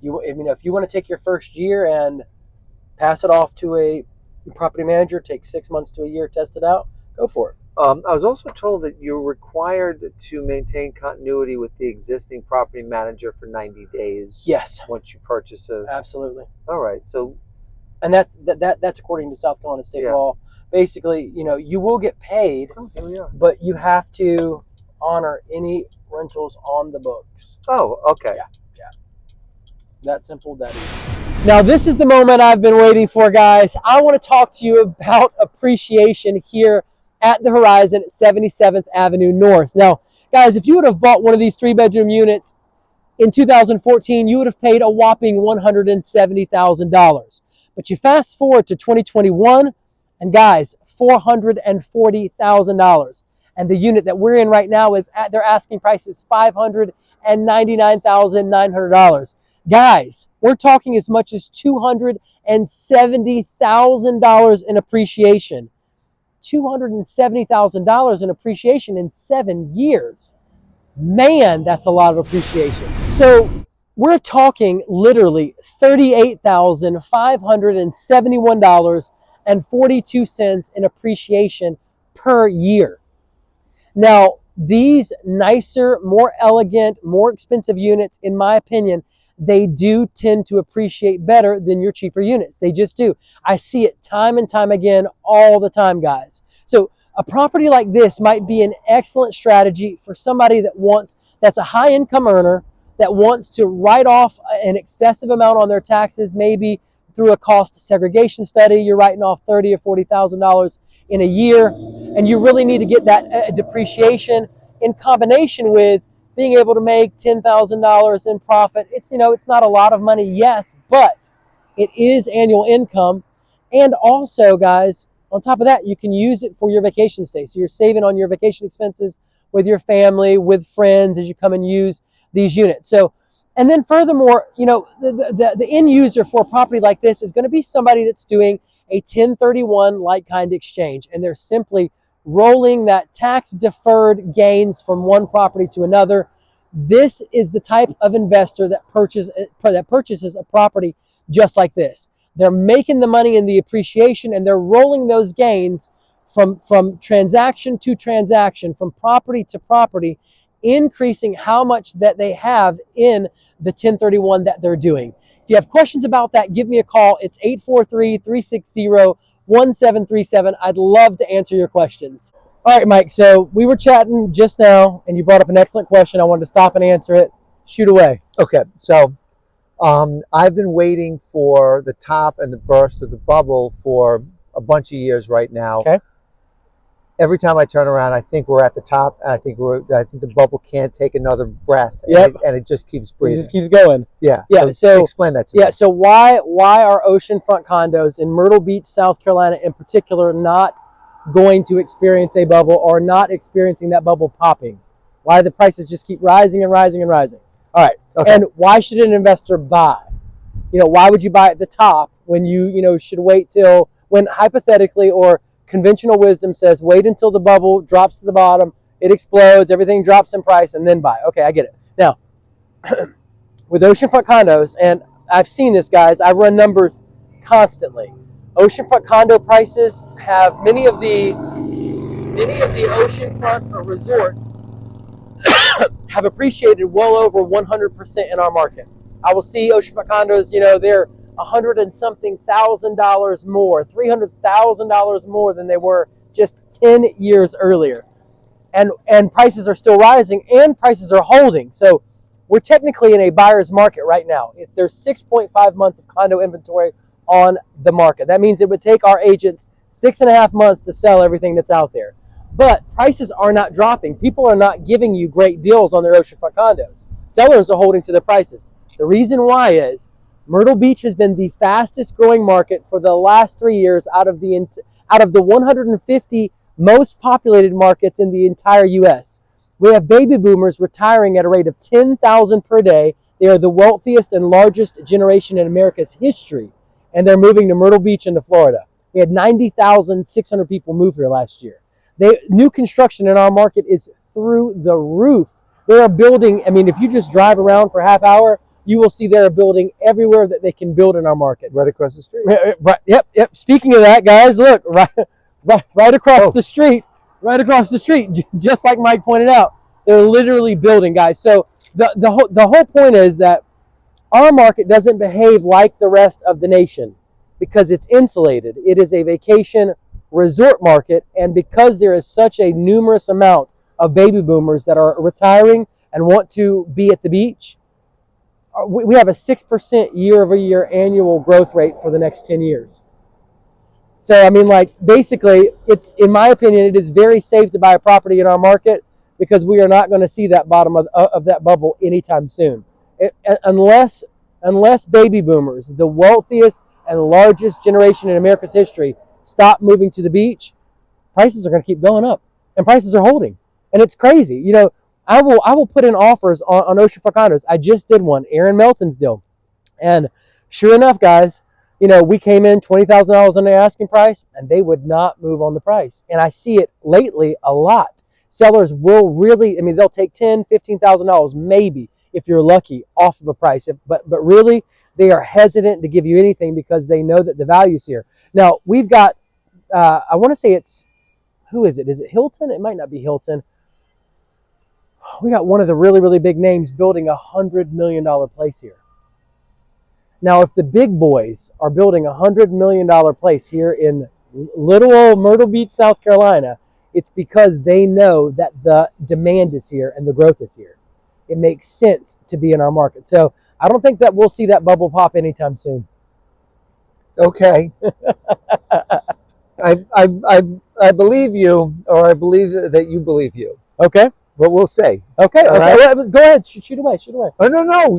S1: If you want to take your first year and pass it off to a property manager, take 6 months to a year, test it out, go for it.
S2: I was also told that you're required to maintain continuity with the existing property manager for 90 days.
S1: Yes.
S2: Once you purchase a.
S1: Absolutely.
S2: All right. So.
S1: And that's according to South Carolina state law. Basically, you will get paid,
S2: Here we are.
S1: but you have to honor any rentals on the books.
S2: Oh, okay.
S1: Yeah. That simple, that easy. Now, this is the moment I've been waiting for, guys. I want to talk to you about appreciation here at the Horizon at 77th Avenue North. Now, guys, if you would have bought one of these 3-bedroom units in 2014, you would have paid a whopping $170,000. But you fast forward to 2021, and guys, $440,000. And the unit that we're in right now is at their asking price is $599,900. Guys, we're talking as much as $270,000 in appreciation. $270,000 in appreciation in 7 years. Man, that's a lot of appreciation. So we're talking literally $38,571.42 in appreciation per year. Now, these nicer, more elegant, more expensive units, in my opinion, they do tend to appreciate better than your cheaper units. They just do. I see it time and time again all the time, guys. So a property like this might be an excellent strategy for somebody that's a high income earner that wants to write off an excessive amount on their taxes, maybe through a cost segregation study. You're writing off $30,000 or $40,000 in a year, and you really need to get that depreciation in combination with being able to make $10,000 in profit. It's not a lot of money, yes, but it is annual income. And also, guys, on top of that, you can use it for your vacation stay. So you're saving on your vacation expenses with your family, with friends, as you come and use these units. So, and then furthermore, the end user for a property like this is going to be somebody that's doing a 1031 like-kind exchange, and they're simply rolling that tax-deferred gains from one property to another. This is the type of investor that purchases a property just like this. They're making the money in the appreciation, and they're rolling those gains from transaction to transaction, from property to property, increasing how much that they have in the 1031 that they're doing. If you have questions about that, give me a call. It's 843-360-1737. I'd love to answer your questions. All right, Mike, so we were chatting just now, and you brought up an excellent question. I wanted to stop and answer it. Shoot away.
S2: Okay, so I've been waiting for the top and the burst of the bubble for a bunch of years right now.
S1: Okay.
S2: Every time I turn around, I think we're at the top, and I think the bubble can't take another breath, and it just keeps breathing.
S1: It just keeps going.
S2: Yeah.
S1: So
S2: explain that to me.
S1: Yeah. So why are oceanfront condos in Myrtle Beach, South Carolina, in particular, not going to experience a bubble, or not experiencing that bubble popping? Why do the prices just keep rising and rising and rising? All right. Okay. And why should an investor buy? Why would you buy at the top when you should wait till, when hypothetically or conventional wisdom says wait until the bubble drops to the bottom, it explodes, everything drops in price, and then buy? Okay, I get it. Now, with oceanfront condos, and I've seen this, guys, I run numbers constantly. Oceanfront condo prices have many of the oceanfront resorts have appreciated well over 100% in our market. I will see oceanfront condos, they're $100 and something thousand dollars more, $300,000 more than they were just 10 years earlier. And prices are still rising and prices are holding. So we're technically in a buyer's market right now. There's 6.5 months of condo inventory on the market. That means it would take our agents 6.5 months to sell everything that's out there. But prices are not dropping. People are not giving you great deals on their oceanfront condos. Sellers are holding to their prices. The reason why is Myrtle Beach has been the fastest growing market for the last 3 years out of the 150 most populated markets in the entire U.S. We have baby boomers retiring at a rate of 10,000 per day. They are the wealthiest and largest generation in America's history, and they're moving to Myrtle Beach and to Florida. We had 90,600 people move here last year. New construction in our market is through the roof. They are building, if you just drive around for a half hour, you will see they're building everywhere that they can build in our market.
S2: Right across the street.
S1: Right. Yep. Speaking of that, guys, look, right across the street, just like Mike pointed out, they're literally building, guys. So the whole point is that our market doesn't behave like the rest of the nation because it's insulated. It is a vacation resort market, and because there is such a numerous amount of baby boomers that are retiring and want to be at the beach, we have a 6% year-over-year annual growth rate for the next 10 years. So, basically, it's, in my opinion, it is very safe to buy a property in our market because we are not going to see that bottom of that bubble anytime soon. Unless baby boomers, the wealthiest and largest generation in America's history, stop moving to the beach, prices are going to keep going up, and prices are holding. And it's crazy. I will put in offers on oceanfront condos. I just did one, Aaron Melton's deal. And sure enough, guys, we came in $20,000 on the asking price, and they would not move on the price. And I see it lately a lot. Sellers will really, they'll take $10,000, $15,000 maybe, if you're lucky, off of a price. But really, they are hesitant to give you anything because they know that the value's here. Now, we've got, I want to say it's, who is it? Is it Hilton? It might not be Hilton. We got one of the really, really big names building a $100 million place here. Now, if the big boys are building a $100 million place here in little old Myrtle Beach, South Carolina, it's because they know that the demand is here and the growth is here. It makes sense to be in our market. So I don't think that we'll see that bubble pop anytime soon.
S2: Okay. I believe you, or I believe that you believe you.
S1: Okay.
S2: But we'll say.
S1: Okay.
S2: Right?
S1: Go ahead. Shoot away.
S2: Oh, no.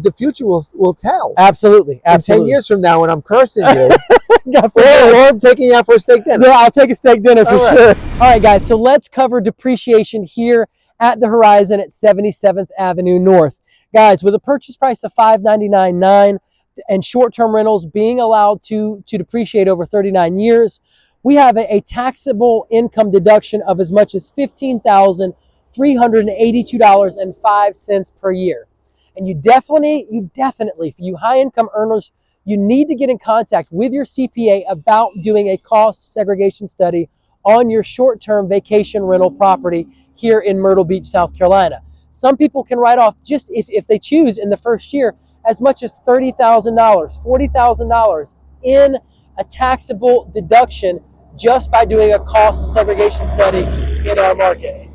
S2: The future will tell.
S1: Absolutely.
S2: In 10 years from now, when I'm cursing you, or I'm taking you out for a steak dinner.
S1: Yeah, I'll take a steak dinner for sure. All right, guys. So let's cover depreciation here at the Horizon at 77th Avenue North. Guys, with a purchase price of $599.9 and short-term rentals being allowed to depreciate over 39 years, we have a taxable income deduction of as much as $15,382.05 per year. And you definitely, for you high-income earners, you need to get in contact with your CPA about doing a cost segregation study on your short-term vacation rental property here in Myrtle Beach, South Carolina. Some people can write off, just if they choose in the first year, as much as $30,000, $40,000 in a taxable deduction just by doing a cost segregation study in our market.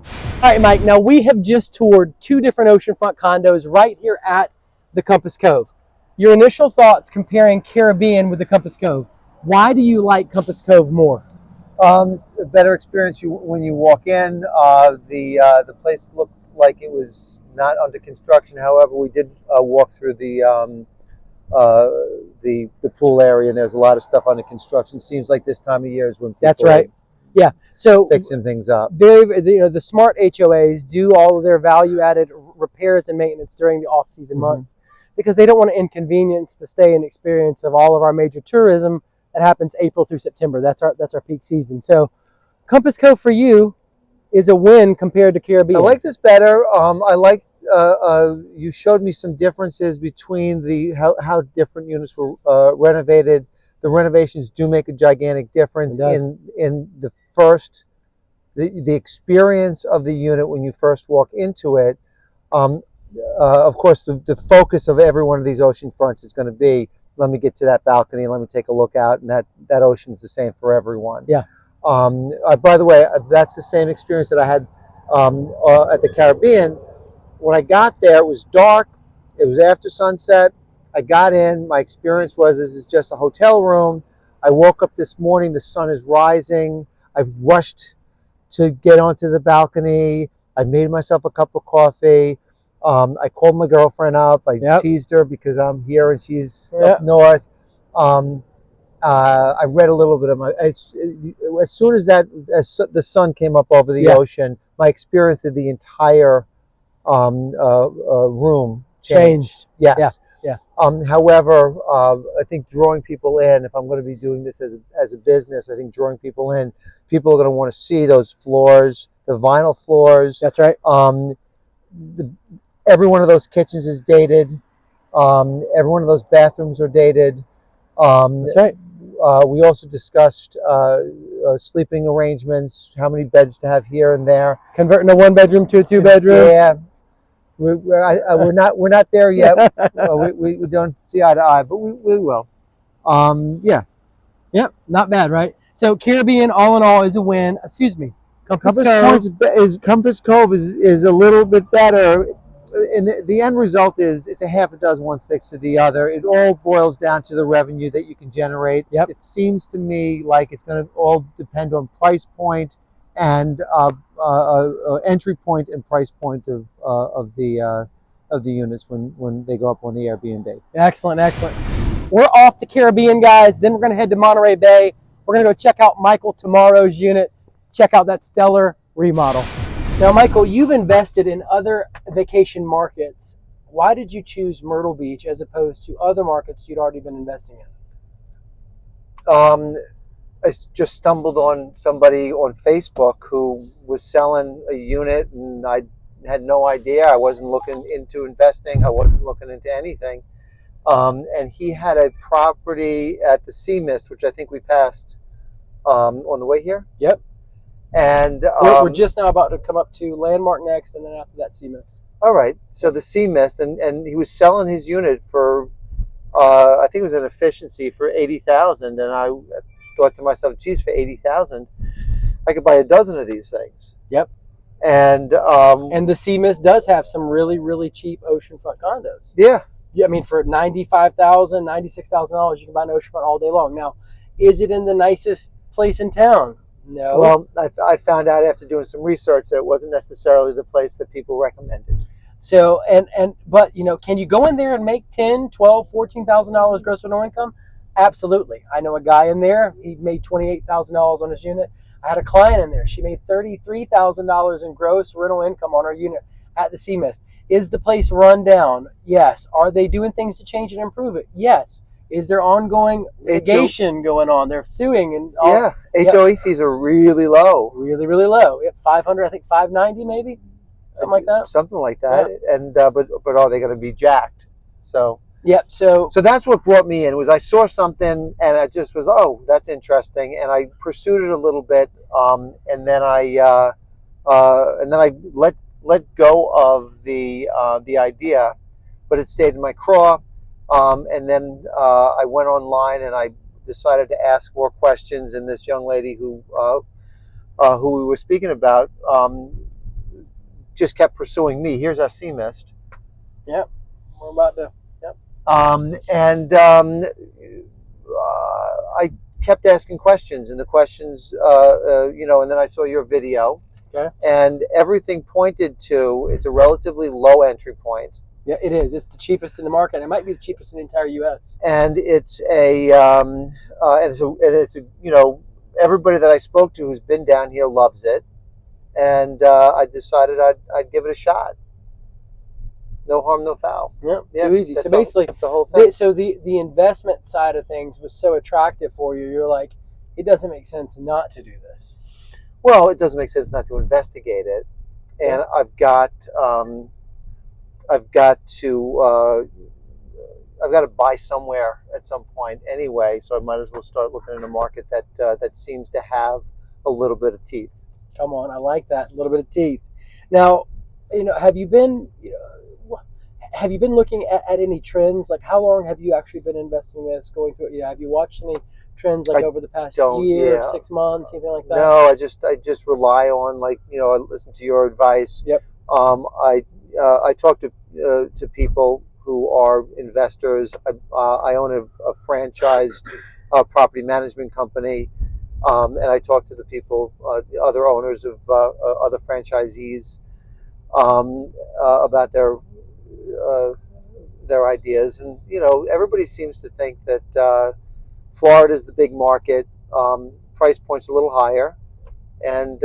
S1: All right, Mike, now we have just toured 2 different oceanfront condos right here at the Compass Cove. Your initial thoughts comparing Caribbean with the Compass Cove. Why do you like Compass Cove more?
S2: It's a better experience when you walk in. The place looked like it was not under construction. However, we did walk through the pool area, and there's a lot of stuff under construction. Seems like this time of year is when people
S1: That's right. Yeah. So
S2: fixing things up.
S1: The smart HOAs do all of their value-added repairs and maintenance during the off-season months because they don't want to inconvenience the stay and experience of all of our major tourism that happens April through September. That's our peak season. So Compass Cove for you is a win compared to Caribbean.
S2: I like this better. I like you showed me some differences between how different units were renovated the renovations do make a gigantic difference in the experience of the unit when you first walk into it. Of course, the focus of every one of these ocean fronts is going to be, let me get to that balcony and let me take a look out, and that ocean is the same for everyone.
S1: Yeah.
S2: By the way, that's the same experience that I had at the Caribbean. When I got there, it was dark. It was after sunset. I got in. My experience was, this is just a hotel room. I woke up this morning. The sun is rising. I've rushed to get onto the balcony. I made myself a cup of coffee. I called my girlfriend up. I teased her because I'm here and she's up north. I read a little bit of as soon as the sun came up over the ocean, my experience of the entire room changed. Yes.
S1: Yeah.
S2: However, I think drawing people in, if I'm going to be doing this as a business, I think drawing people in, people are going to want to see those floors, the vinyl floors.
S1: That's right.
S2: Every one of those kitchens is dated. Every one of those bathrooms are dated.
S1: That's right.
S2: We also discussed sleeping arrangements, how many beds to have here and there.
S1: Converting a 1-bedroom to a 2-bedroom.
S2: Yeah. We're not there yet. We don't see eye to eye, but we will. Yeah.
S1: Yep. Not bad, right? So Caribbean, all in all, is a win. Excuse me.
S2: Compass Cove is a little bit better. And the end result is it's a half a dozen, 1/6 of the other. It all boils down to the revenue that you can generate.
S1: Yep.
S2: It seems to me like it's going to all depend on price point and entry point and price point of the units when they go up on the Airbnb.
S1: Excellent, excellent. We're off to Caribbean, guys. Then we're going to head to Monterey Bay. We're going to go check out Michael tomorrow's unit. Check out that stellar remodel. Now, Michael, you've invested in other vacation markets. Why did you choose Myrtle Beach as opposed to other markets you'd already been investing in?
S2: I just stumbled on somebody on Facebook who was selling a unit, and I had no idea. I wasn't looking into investing. I wasn't looking into anything. And he had a property at the Sea Mist, which I think we passed on the way here.
S1: Yep.
S2: And
S1: we're just now about to come up to Landmark next, and then after that, Sea Mist.
S2: All right. So the Sea Mist, and he was selling his unit for, I think it was an efficiency for $80,000, and I thought to myself, geez, for $80,000, I could buy a dozen of these things.
S1: Yep.
S2: And
S1: the Sea Mist does have some really, really cheap oceanfront condos.
S2: Yeah.
S1: Yeah, I mean, for $95,000, $96,000, you can buy an oceanfront all day long. Now, is it in the nicest place in town? No.
S2: Well, I found out after doing some research that it wasn't necessarily the place that people recommended.
S1: So, but you know, can you go in there and make $10,000, $12,000, $14,000 gross rental income? Absolutely. I know a guy in there. He made $28,000 on his unit. I had a client in there. She made $33,000 in gross rental income on her unit at the Sea Mist. Is the place run down? Yes. Are they doing things to change and improve it? Yes. Is there ongoing litigation going on? They're suing and all.
S2: Yeah. HOA fees are really low.
S1: Really, really low. Yep, 500, I think 590 maybe, something like that.
S2: Something like that. Yeah. And but are they going to be jacked? So.
S1: Yep. So
S2: that's what brought me in. Was I saw something and I just was, oh, that's interesting, and I pursued it a little bit, and then I let go of the idea, but it stayed in my craw. And then I went online and I decided to ask more questions. And this young lady who we were speaking about just kept pursuing me. Here's our Sea Mist.
S1: Yep, we're about to. Yep.
S2: I kept asking questions, and the questions, and then I saw your video.
S1: Okay.
S2: And everything pointed to it's a relatively low entry point.
S1: Yeah, it is. It's the cheapest in the market. It might be the cheapest in the entire U.S.
S2: And it's everybody that I spoke to who's been down here loves it, and I decided I'd give it a shot. No harm, no foul.
S1: Yeah, too easy. So basically,
S2: the whole thing.
S1: So the investment side of things was so attractive for you. You're like, it doesn't make sense not to do this.
S2: Well, it doesn't make sense not to investigate it, and I've got to I've got to buy somewhere at some point anyway, so I might as well start looking in a market that that seems to have a little bit of teeth.
S1: Come on, I like that, a little bit of teeth. Now, have you been, have you been looking at any trends? Like, how long have you actually been investing in this, going through it? Have you watched any trends like
S2: I
S1: over the past
S2: don't,
S1: year,
S2: yeah.
S1: 6 months, anything like that?
S2: No, I just rely on, like, I listen to your advice.
S1: Yep.
S2: I talk to people who are investors. I own a franchised property management company, and I talk to the people, the other owners of other franchisees, about their ideas, and everybody seems to think that Florida is the big market. Price point's a little higher, and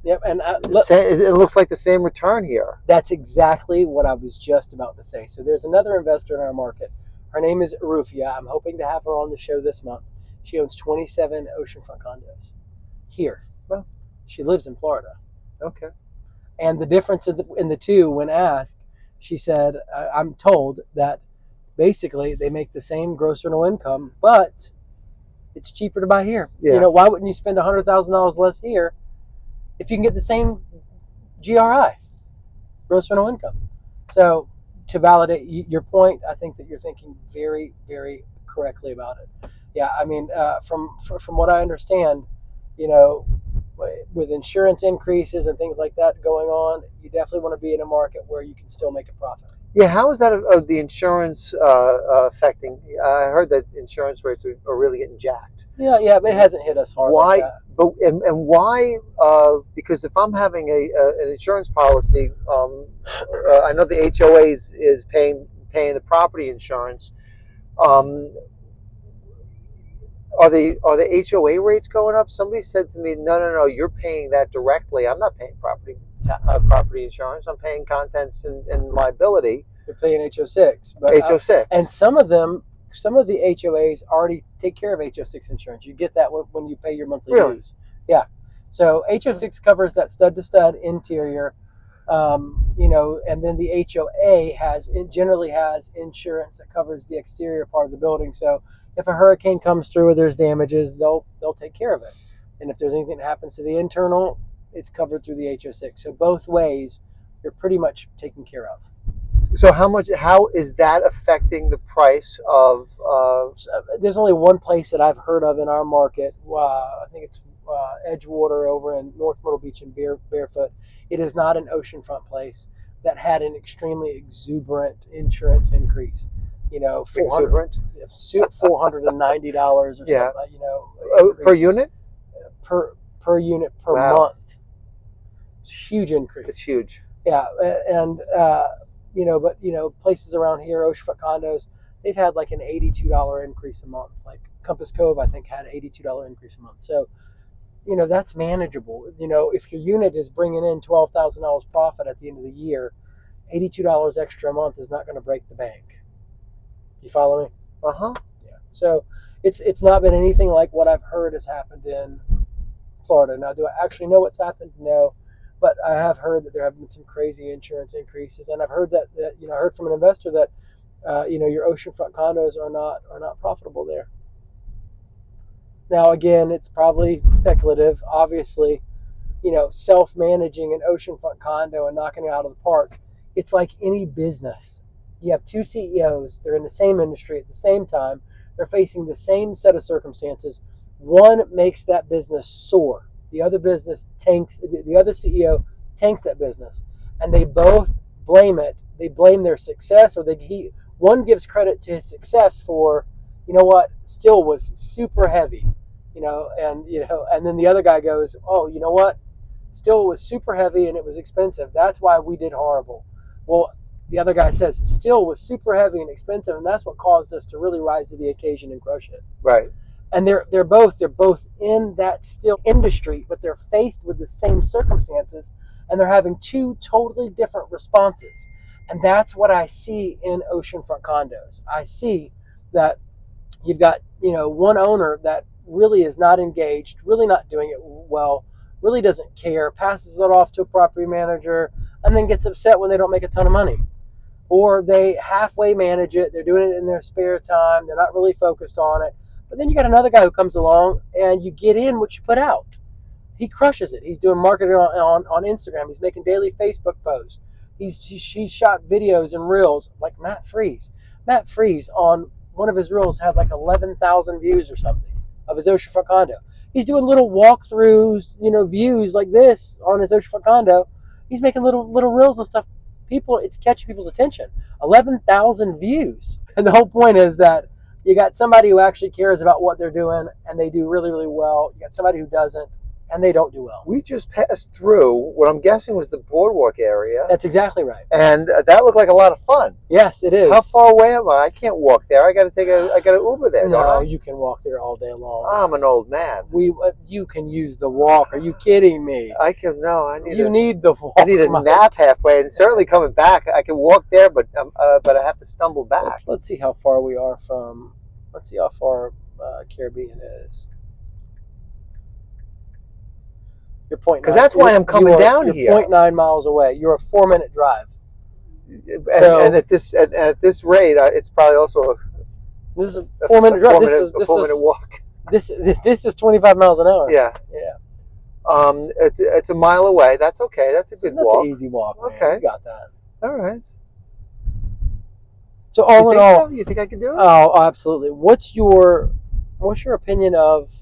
S1: Yep, and
S2: it looks like the same return here.
S1: that's exactly what I was just about to say. So there's another investor in our market. Her name is Rufia. I'm hoping to have her on the show this month. She owns 27 oceanfront condos here.
S2: Well,
S1: she lives in Florida.
S2: Okay.
S1: And the difference in the two, when asked, she said, I'm told that basically they make the same gross rental income, but it's cheaper to buy here.
S2: Yeah.
S1: Why wouldn't you spend $100,000 less here if you can get the same GRI, gross rental income? So to validate your point, I think that you're thinking very, very correctly about it. Yeah, I mean, from what I understand, with insurance increases and things like that going on, you definitely want to be in a market where you can still make a profit.
S2: Yeah, how is that the insurance affecting? I heard that insurance rates are really getting jacked.
S1: Yeah, but it hasn't hit us hard.
S2: Why?
S1: Like that.
S2: But and why? Because if I'm having an insurance policy, I know the HOA is paying the property insurance. Are the HOA rates going up? Somebody said to me, no, you're paying that directly. I'm not paying property insurance. I'm paying contents and liability.
S1: You're paying HO6. But,
S2: HO6.
S1: And some of the HOAs already take care of HO6 insurance. You get that when you pay your monthly dues. Yeah. So HO6 covers that stud-to-stud interior, and then the HOA generally has insurance that covers the exterior part of the building. So if a hurricane comes through or there's damages, they'll take care of it. And if there's anything that happens to the internal, it's covered through the HO6. So both ways, you're pretty much taken care of.
S2: So how is that affecting the price of?
S1: There's only one place that I've heard of in our market. I think it's Edgewater over in North Myrtle Beach and Barefoot. It is not an oceanfront place that had an extremely exuberant insurance increase. $490 or something.
S2: Yeah. Per unit.
S1: Per unit per
S2: Wow.
S1: month. It's a huge increase.
S2: It's huge.
S1: Yeah, and but places around here, Oceanfront Condos, they've had like an $82 increase a month. Like Compass Cove, I think, had an $82 increase a month. So, that's manageable. If your unit is bringing in $12,000 profit at the end of the year, $82 extra a month is not going to break the bank. You follow me?
S2: Uh-huh.
S1: Yeah. So it's not been anything like what I've heard has happened in Florida. Now, do I actually know what's happened? No. But I have heard that there have been some crazy insurance increases, and I've heard that I heard from an investor that your oceanfront condos are not profitable there. Now, again, it's probably speculative. Obviously, self-managing an oceanfront condo and knocking it out of the park, it's like any business. You have two CEOs. They're in the same industry at the same time. They're facing the same set of circumstances. One makes that business soar. The other business tanks. The other CEO tanks that business, and they both blame it. They blame their success, or one gives credit to his success for, still was super heavy, and then the other guy goes, oh, you know what, still was super heavy and it was expensive. That's why we did horrible. Well, the other guy says still was super heavy and expensive, and that's what caused us to really rise to the occasion and crush it.
S2: Right.
S1: And they're both in that still industry, but they're faced with the same circumstances, and they're having two totally different responses. And that's what I see in oceanfront condos. I see that you've got one owner that really is not engaged, really not doing it well, really doesn't care, passes it off to a property manager, and then gets upset when they don't make a ton of money. or they halfway manage it. They're doing it in their spare time. They're not really focused on it. But then you got another guy who comes along, and you get in what you put out. He crushes it. He's doing marketing on Instagram. He's making daily Facebook posts. He's shot videos and reels like Matt Freeze. Matt Freeze on one of his reels had like 11,000 views or something of his oceanfront condo. He's doing little walkthroughs, views like this on his oceanfront condo. He's making little reels and stuff. It's catching people's attention. 11,000 views. And the whole point is that you got somebody who actually cares about what they're doing and they do really, really well. You got somebody who doesn't and they don't do well.
S2: We just passed through what I'm guessing was the boardwalk area.
S1: That's exactly right.
S2: And that looked like a lot of fun.
S1: Yes, it is.
S2: How far away am I? I can't walk there. I got to Uber there.
S1: No,
S2: don't I?
S1: you can walk there all day long.
S2: I'm an old man.
S1: You can use the walk. Are you kidding me?
S2: I can. No, I need.
S1: You need the walk.
S2: I need a nap halfway, and certainly coming back, I can walk there, but I have to stumble back.
S1: Let's see how far we are from. Let's see how far Caribbean is. You're 0.9.
S2: Because that's why I'm coming down here.
S1: You're 0.9 miles away. You're a 4-minute drive.
S2: And at this rate, it's probably also
S1: this is a 4-minute drive. This is
S2: a 4-minute walk.
S1: This is 25 miles an hour.
S2: Yeah. It's a mile away. That's okay. That's a good walk.
S1: That's an easy walk. Man.
S2: Okay,
S1: you got that.
S2: All right.
S1: So all in all,
S2: you think I can do it?
S1: Oh, absolutely. What's your opinion of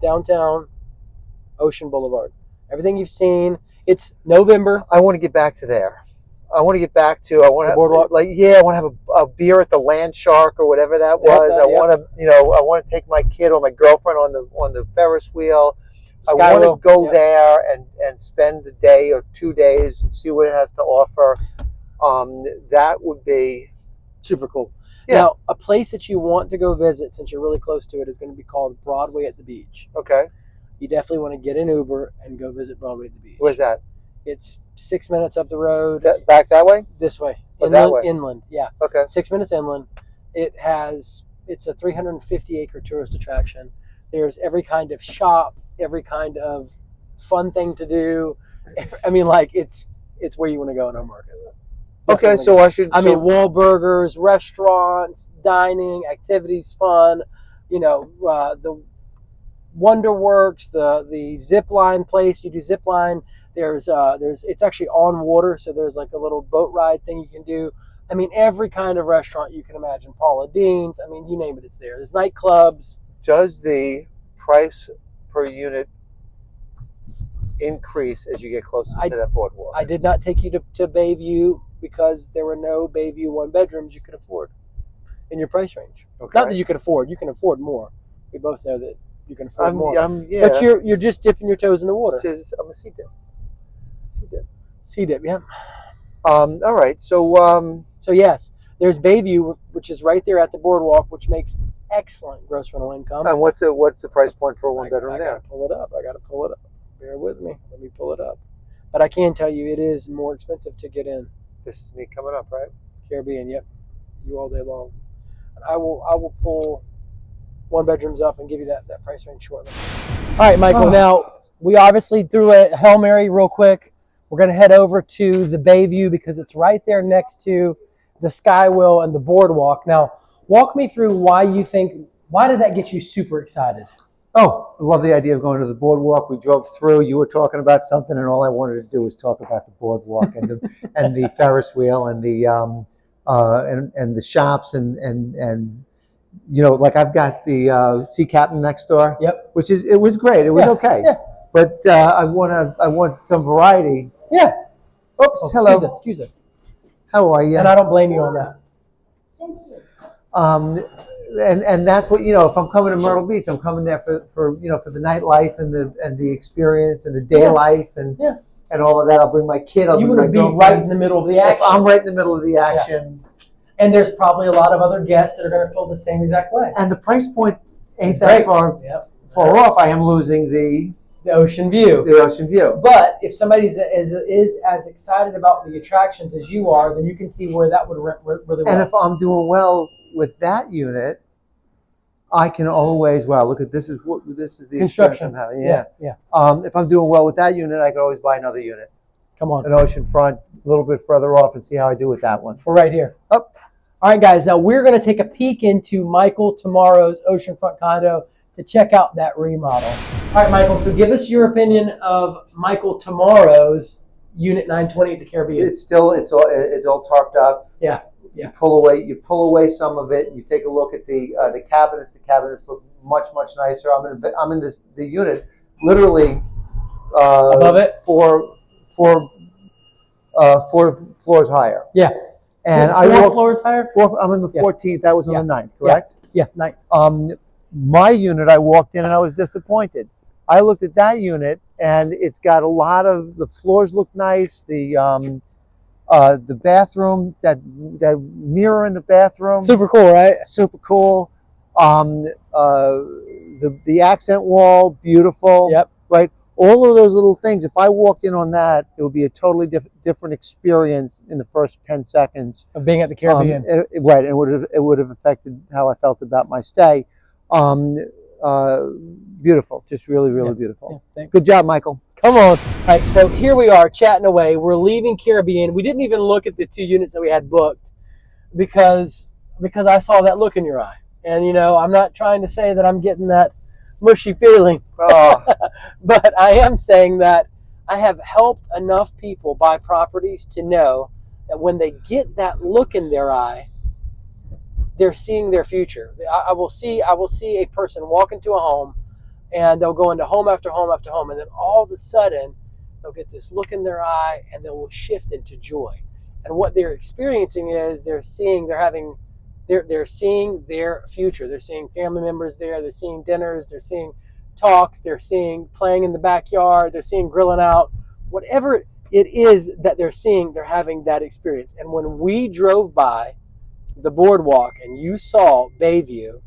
S1: downtown Ocean Boulevard? Everything you've seen. It's November.
S2: I want to get back to there. I want to get back to. I want to
S1: boardwalk.
S2: I want to have a beer at the Land Shark or whatever that was. I want to, I want to take my kid or my girlfriend on the Ferris wheel. I want to go there and spend a day or 2 days, see what it has to offer. That would be
S1: super cool.
S2: Yeah.
S1: Now, a place that you want to go visit, since you're really close to it, is going to be called Broadway at the Beach.
S2: Okay.
S1: You definitely want to get an Uber and go visit Broadway at the Beach.
S2: Where's that?
S1: It's 6 minutes up the road.
S2: Back that way?
S1: This way.
S2: Oh, that way?
S1: Inland, yeah.
S2: Okay.
S1: 6 minutes inland. It's a 350-acre tourist attraction. There's every kind of shop, every kind of fun thing to do. I mean, like, it's where you want to go in our market.
S2: Okay, so I should.
S1: I mean, Wahlburgers, restaurants, dining, activities, fun. The Wonderworks, the zip line place. You do zip line. It's actually on water, so there's like a little boat ride thing you can do. I mean, every kind of restaurant you can imagine. Paula Deen's. I mean, you name it, it's there. There's nightclubs.
S2: Does the price per unit increase as you get closer to that boardwalk?
S1: I did not take you to Bayview because there were no Bayview 1-bedrooms you could afford in your price range.
S2: Okay.
S1: Not that you could afford. You can afford more. We both know that you can afford more.
S2: Yeah.
S1: But you're just dipping your toes in the water.
S2: I'm a sea dip. It's a sea dip.
S1: Sea dip, yeah.
S2: All right. So
S1: yes, there's Bayview, which is right there at the boardwalk, which makes excellent gross rental income.
S2: And what's the price point for a 1-bedroom there?
S1: I gotta pull it up. Bear with me. Let me pull it up. But I can tell you, it is more expensive to get in.
S2: This is me coming up, right?
S1: Caribbean, yep. You all day long. I will pull 1-bedrooms up and give you that price range shortly. All right, Michael. Now we obviously threw a Hail Mary real quick. We're going to head over to the Bayview because it's right there next to the Skywheel and the boardwalk. Now, walk me through why did that get you super excited?
S2: Oh, I love the idea of going to the boardwalk. We drove through. You were talking about something, and all I wanted to do was talk about the boardwalk and the and the Ferris wheel and the and the shops and like I've got the Sea Captain next door.
S1: Yep.
S2: It was great. It was okay. Yeah. But I want some variety.
S1: Yeah.
S2: Oops. Hello.
S1: Excuse us.
S2: How are you?
S1: And I don't blame you on that.
S2: And that's what if I'm coming to Myrtle Beach, I'm coming there for the nightlife and the experience and the day life and all of that. I'll bring my kid.
S1: You want to be right in the middle of the action.
S2: If I'm right in the middle of the action.
S1: Yeah. And there's probably a lot of other guests that are going to feel the same exact way.
S2: And the price point ain't that far off. I am losing the
S1: ocean view.
S2: The ocean view.
S1: But if somebody is as excited about the attractions as you are, then you can see where that would rent really well.
S2: And if I'm doing well with that unit, I can always look at this is the
S1: construction
S2: I'm having.
S1: Yeah.
S2: If I'm doing well with that unit, I can always buy another unit.
S1: Come on.
S2: an oceanfront a little bit further off and see how I do with that one.
S1: We're right here.
S2: Up.
S1: All right, guys. Now we're going to take a peek into Michael tomorrow's Oceanfront condo to check out that remodel. All right, Michael. So give us your opinion of Michael tomorrow's Unit 920 at the Caribbean.
S2: It's all tarped up.
S1: Yeah.
S2: You pull away some of it. You take a look at the cabinets. The cabinets look much nicer. I'm in the unit, literally
S1: above it,
S2: four floors higher.
S1: Yeah.
S2: And
S1: four floors higher.
S2: I'm in the 14th. That was on the 9th, correct?
S1: Yeah, 9th.
S2: My unit, I walked in and I was disappointed. I looked at that unit and it's got a lot of the floors look nice. The bathroom, that mirror in the bathroom,
S1: Super cool, right?
S2: Super cool. The accent wall, beautiful.
S1: Yep.
S2: Right. All of those little things. If I walked in on that, it would be a totally different experience in the first 10 seconds
S1: of being at the Caribbean.
S2: Right. It would have affected how I felt about my stay. Beautiful. Just really beautiful.
S1: Yeah,
S2: good job, Michael.
S1: Come on. All right, so here we are chatting away. We're leaving Caribbean. We didn't even look at the 2 units that we had booked because I saw that look in your eye. And, you know, I'm not trying to say that I'm getting that mushy feeling.
S2: Oh.
S1: But I am saying that I have helped enough people buy properties to know that when they get that look in their eye, they're seeing their future. I will see a person walk into a home and they'll go into home after home after home, and then all of a sudden they'll get this look in their eye and they will shift into joy. And what they're experiencing is they're seeing their future. They're seeing family members there, they're seeing dinners, they're seeing talks, they're seeing playing in the backyard, they're seeing grilling out. Whatever it is that they're seeing, they're having that experience. And when we drove by the boardwalk and you saw Bayview,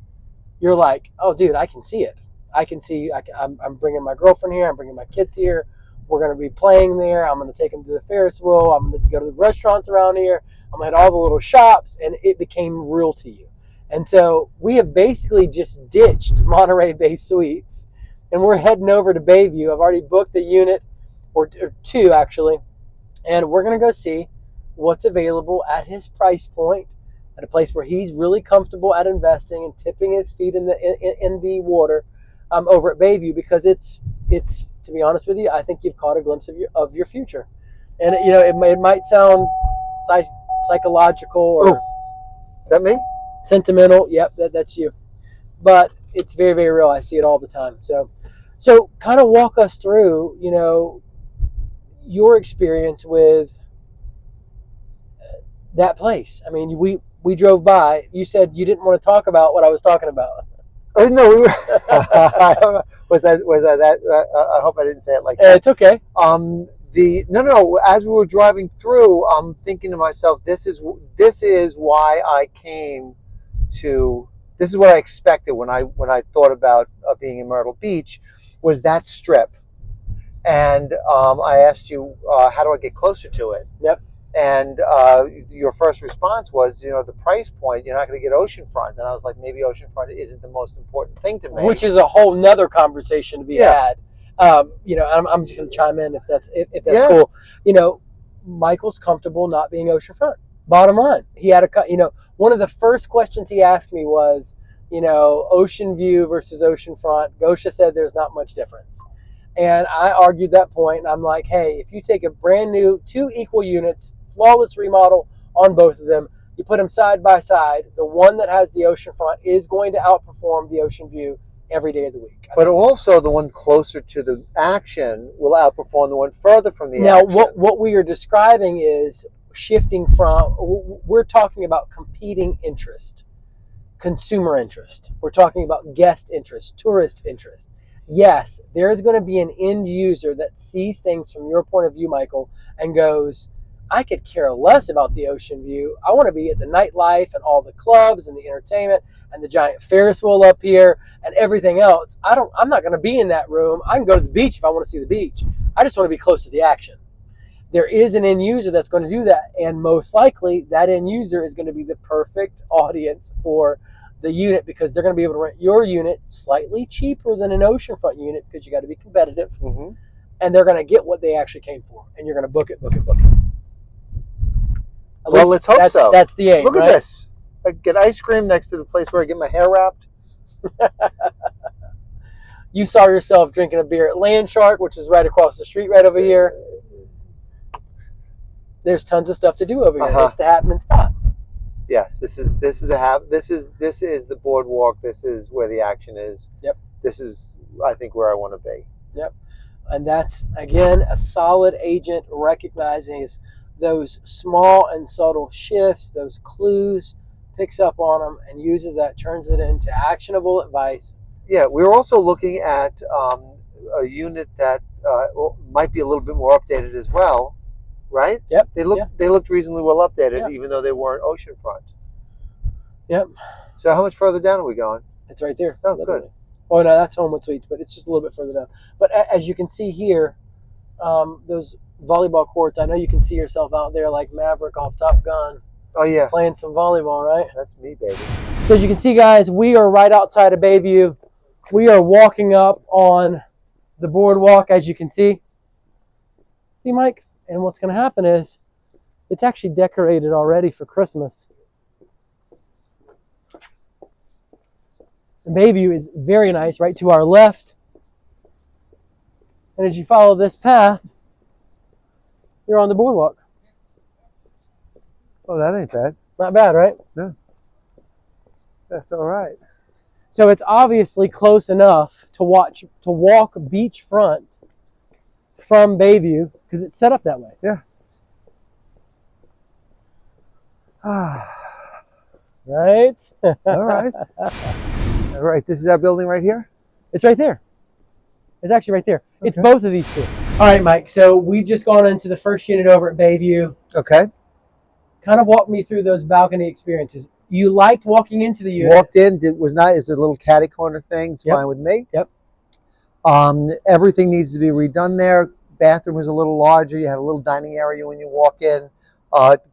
S1: you're like, oh dude, I can see it. I'm bringing my girlfriend here. I'm bringing my kids here. We're going to be playing there. I'm going to take them to the Ferris wheel. I'm going to go to the restaurants around here. I'm going to hit all the little shops, and it became real to you. And so we have basically just ditched Monterey Bay Suites, and we're heading over to Bayview. I've already booked a unit, or 2 actually, and we're going to go see what's available at his price point, at a place where he's really comfortable at investing and tipping his feet in the water. Over at Bayview, because it's to be honest with you, I think you've caught a glimpse of your future, and you know it might sound psychological or
S2: is that me?
S1: Sentimental. Yep, that's you, but it's very real. I see it all the time. So kind of walk us through, you know, your experience with that place. I mean, we drove by. You said you didn't want to talk about what I was talking about.
S2: Oh, no, we were. was that? I hope I didn't say it like that.
S1: It's okay.
S2: No. As we were driving through, I'm thinking to myself, this is why I came to. This is what I expected when I thought about being in Myrtle Beach, was that strip. And I asked you, how do I get closer to it?
S1: Yep.
S2: And your first response was, you know, the price point, you're not going to get oceanfront. And I was like, maybe oceanfront isn't the most important thing to me.
S1: Which is a whole nother conversation to be had. You know, I'm just going to chime in if that's cool. You know, Michael's comfortable not being oceanfront. Bottom line, he had one of the first questions he asked me was, you know, ocean view versus oceanfront. Gosha said there's not much difference. And I argued that point, and I'm like, hey, if you take a brand new 2 equal units, flawless remodel on both of them, you put them side by side, the one that has the oceanfront is going to outperform the ocean view every day of the week.
S2: But also the one closer to the action will outperform the one further from the
S1: action.
S2: Now,
S1: what we are describing is shifting from, we're talking about competing interest, consumer interest. We're talking about guest interest, tourist interest. Yes, there is going to be an end user that sees things from your point of view, Michael, and goes, I could care less about the ocean view. I want to be at the nightlife and all the clubs and the entertainment and the giant Ferris wheel up here and everything else. I'm not going to be in that room. I can go to the beach if I want to see the beach. I just want to be close to the action. There is an end user that's going to do that, and most likely that end user is going to be the perfect audience for the unit, because they're going to be able to rent your unit slightly cheaper than an oceanfront unit, because you got to be competitive.
S2: Mm-hmm.
S1: and they're going to get what they actually came for, and you're going to book it.
S2: Well, let's hope so.
S1: That's the aim.
S2: Look at this. I get ice cream next to the place where I get my hair wrapped.
S1: You saw yourself drinking a beer at Landshark, which is right across the street, right over here. There's tons of stuff to do over here. It's the happening spot.
S2: Yes, this is the boardwalk. This is where the action is.
S1: Yep.
S2: This is, I think, where I want to be.
S1: Yep. And that's, again, a solid agent recognizing those small and subtle shifts, those clues, picks up on them and uses that, turns it into actionable advice.
S2: Yeah, we're also looking at a unit that might be a little bit more updated as well, right?
S1: Yep.
S2: They looked reasonably well updated,
S1: yep.
S2: even though they weren't oceanfront.
S1: Yep.
S2: So how much further down are we going?
S1: It's right there.
S2: Oh, literally. Good.
S1: Oh no, that's Homewood Suites, but it's just a little bit further down. But as you can see here, those volleyball courts. I know you can see yourself out there like Maverick off Top Gun.
S2: Oh yeah,
S1: playing some volleyball, right?
S2: That's me, baby.
S1: So as you can see, guys, we are right outside of Bayview. We are walking up on the boardwalk, as you can see. See, Mike? And what's going to happen is it's actually decorated already for Christmas. The Bayview is very nice, right to our left. And as you follow this path, you're on the boardwalk.
S2: Oh, that ain't bad.
S1: Not bad, right?
S2: No. That's all right.
S1: So it's obviously close enough to walk beachfront from Bayview because it's set up that way.
S2: Yeah.
S1: Right?
S2: All right. All right. This is our building right here?
S1: It's right there. It's actually right there.
S2: Okay.
S1: It's both of these two. All right, Mike. So we've just gone into the first unit over at Bayview.
S2: Okay.
S1: Kind of walk me through those balcony experiences. You liked walking into the unit.
S2: Walked in. It was nice. It's a little catty corner thing. It's fine with me.
S1: Yep.
S2: Everything needs to be redone there. Bathroom is a little larger. You have a little dining area when you walk in.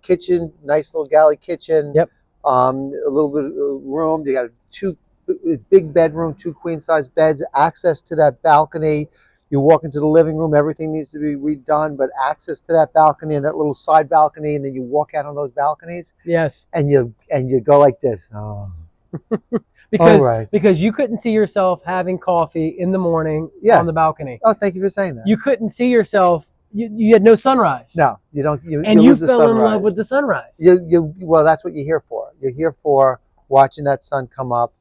S2: Kitchen, nice little galley kitchen.
S1: Yep.
S2: A little bit of room. You got two big bedroom, 2 queen-size beds, access to that balcony. You walk into the living room, everything needs to be redone, but access to that balcony and that little side balcony, and then you walk out on those balconies.
S1: Yes.
S2: And you go like this. Oh.
S1: Because you couldn't see yourself having coffee in the morning on the balcony.
S2: Oh, thank you for saying that.
S1: You couldn't see yourself. You had no sunrise.
S2: No, you don't. You
S1: fell in love with the sunrise.
S2: Well, that's what you're here for. You're here for watching that sun come up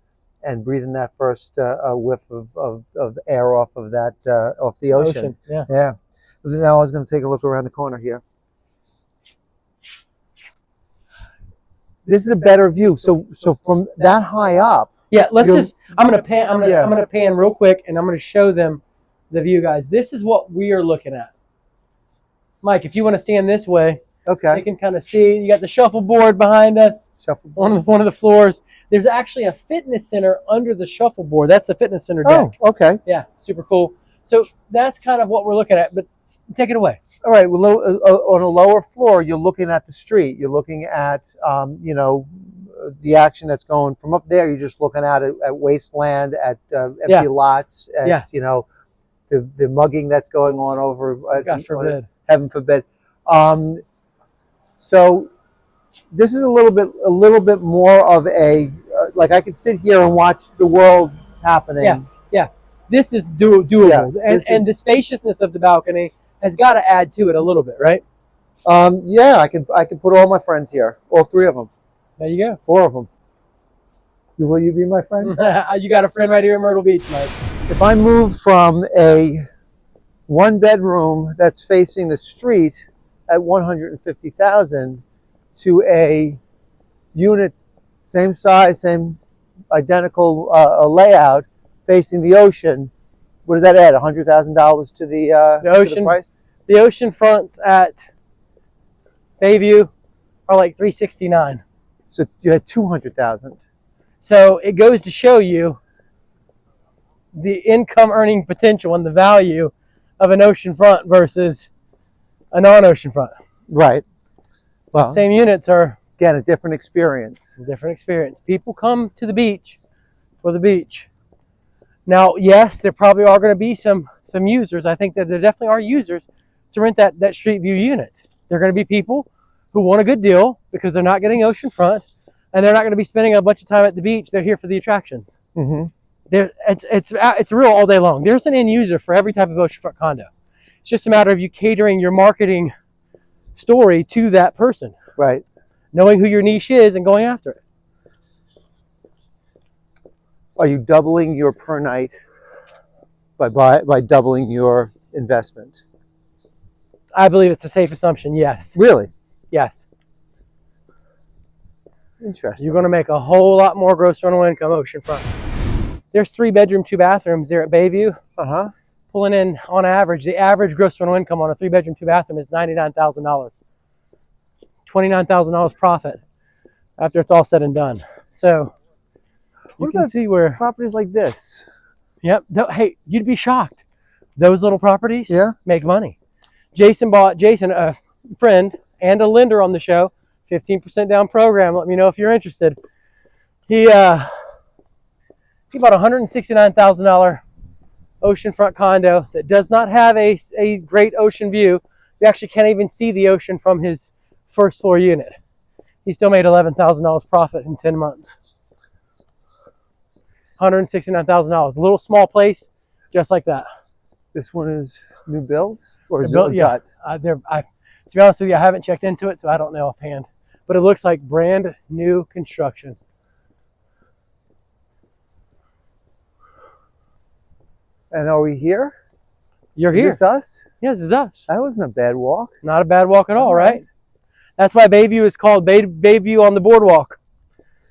S2: and breathing that first whiff of air off of that off the ocean.
S1: Yeah.
S2: Yeah. Now I was going to take a look around the corner here. This is a better view. So from that high up.
S1: Yeah. I'm going to pan real quick, and I'm going to show them the view, guys. This is what we are looking at. Mike, if you want to stand this way,
S2: okay,
S1: they can kind of see. You got the shuffleboard behind us.
S2: Shuffleboard.
S1: One of the floors. There's actually a fitness center under the shuffleboard. That's a fitness center deck.
S2: Oh, okay.
S1: Yeah, super cool. So that's kind of what we're looking at. But take it away.
S2: All right. Well, on a lower floor, you're looking at the street. You're looking at the action that's going from up there. You're just looking at wasteland, at empty lots, at the mugging that's going on over.
S1: God forbid.
S2: Heaven forbid. So this is a little bit more of a like I could sit here and watch the world happening.
S1: Yeah. This is doable, and the spaciousness of the balcony has got to add to it a little bit, right?
S2: Yeah, I can put all my friends here, all 3 of them.
S1: There you go.
S2: 4 of them. Will you be my friend?
S1: You got a friend right here in Myrtle Beach, Mike.
S2: If I move from a 1-bedroom that's facing the street at $150,000 to a unit, same size, same identical layout, facing the ocean, what does that add? $100,000 to the ocean, to the price?
S1: The ocean fronts at Bayview are like $369,000.
S2: So you had $200,000.
S1: So it goes to show you the income earning potential and the value of an ocean front versus a non-ocean front.
S2: Right. Well,
S1: the same units are,
S2: again, a different experience.
S1: People come to the beach for the beach. Now, yes, there probably are going to be some users. I think that there definitely are users to rent that street view unit. There are going to be people who want a good deal because they're not getting oceanfront, and they're not going to be spending a bunch of time at the beach. They're here for the attractions.
S2: Mm-hmm.
S1: It's real all day long. There's an end user for every type of oceanfront condo. It's just a matter of you catering your marketing story to that person.
S2: Right.
S1: Knowing who your niche is and going after it.
S2: Are you doubling your per night by doubling your investment?
S1: I believe it's a safe assumption, yes.
S2: Really?
S1: Yes.
S2: Interesting.
S1: You're going to make a whole lot more gross rental income oceanfront. There's 3-bedroom, 2 bathrooms there at Bayview.
S2: Uh-huh.
S1: Pulling in, on average, the average gross rental income on a 3-bedroom, 2 bathroom is $99,000. $29,000 profit after it's all said and done. So you can see where
S2: properties like this.
S1: Yep. Hey, you'd be shocked. Those little properties make money. Jason, a friend and a lender on the show, 15% down program. Let me know if you're interested. He bought a $169,000 oceanfront condo that does not have a great ocean view. You actually can't even see the ocean from his first floor unit. He still made $11,000 profit in 10 months. $169,000. A little small place, just like that.
S2: This one is new build? Or is
S1: built,
S2: it
S1: yeah. To be honest with you, I haven't checked into it, so I don't know offhand. But it looks like brand new construction.
S2: And are we here?
S1: You're here.
S2: Is this us?
S1: Yeah, this is us.
S2: That wasn't a bad walk.
S1: Not a bad walk at all, right? That's why Bayview is called Bayview on the Boardwalk.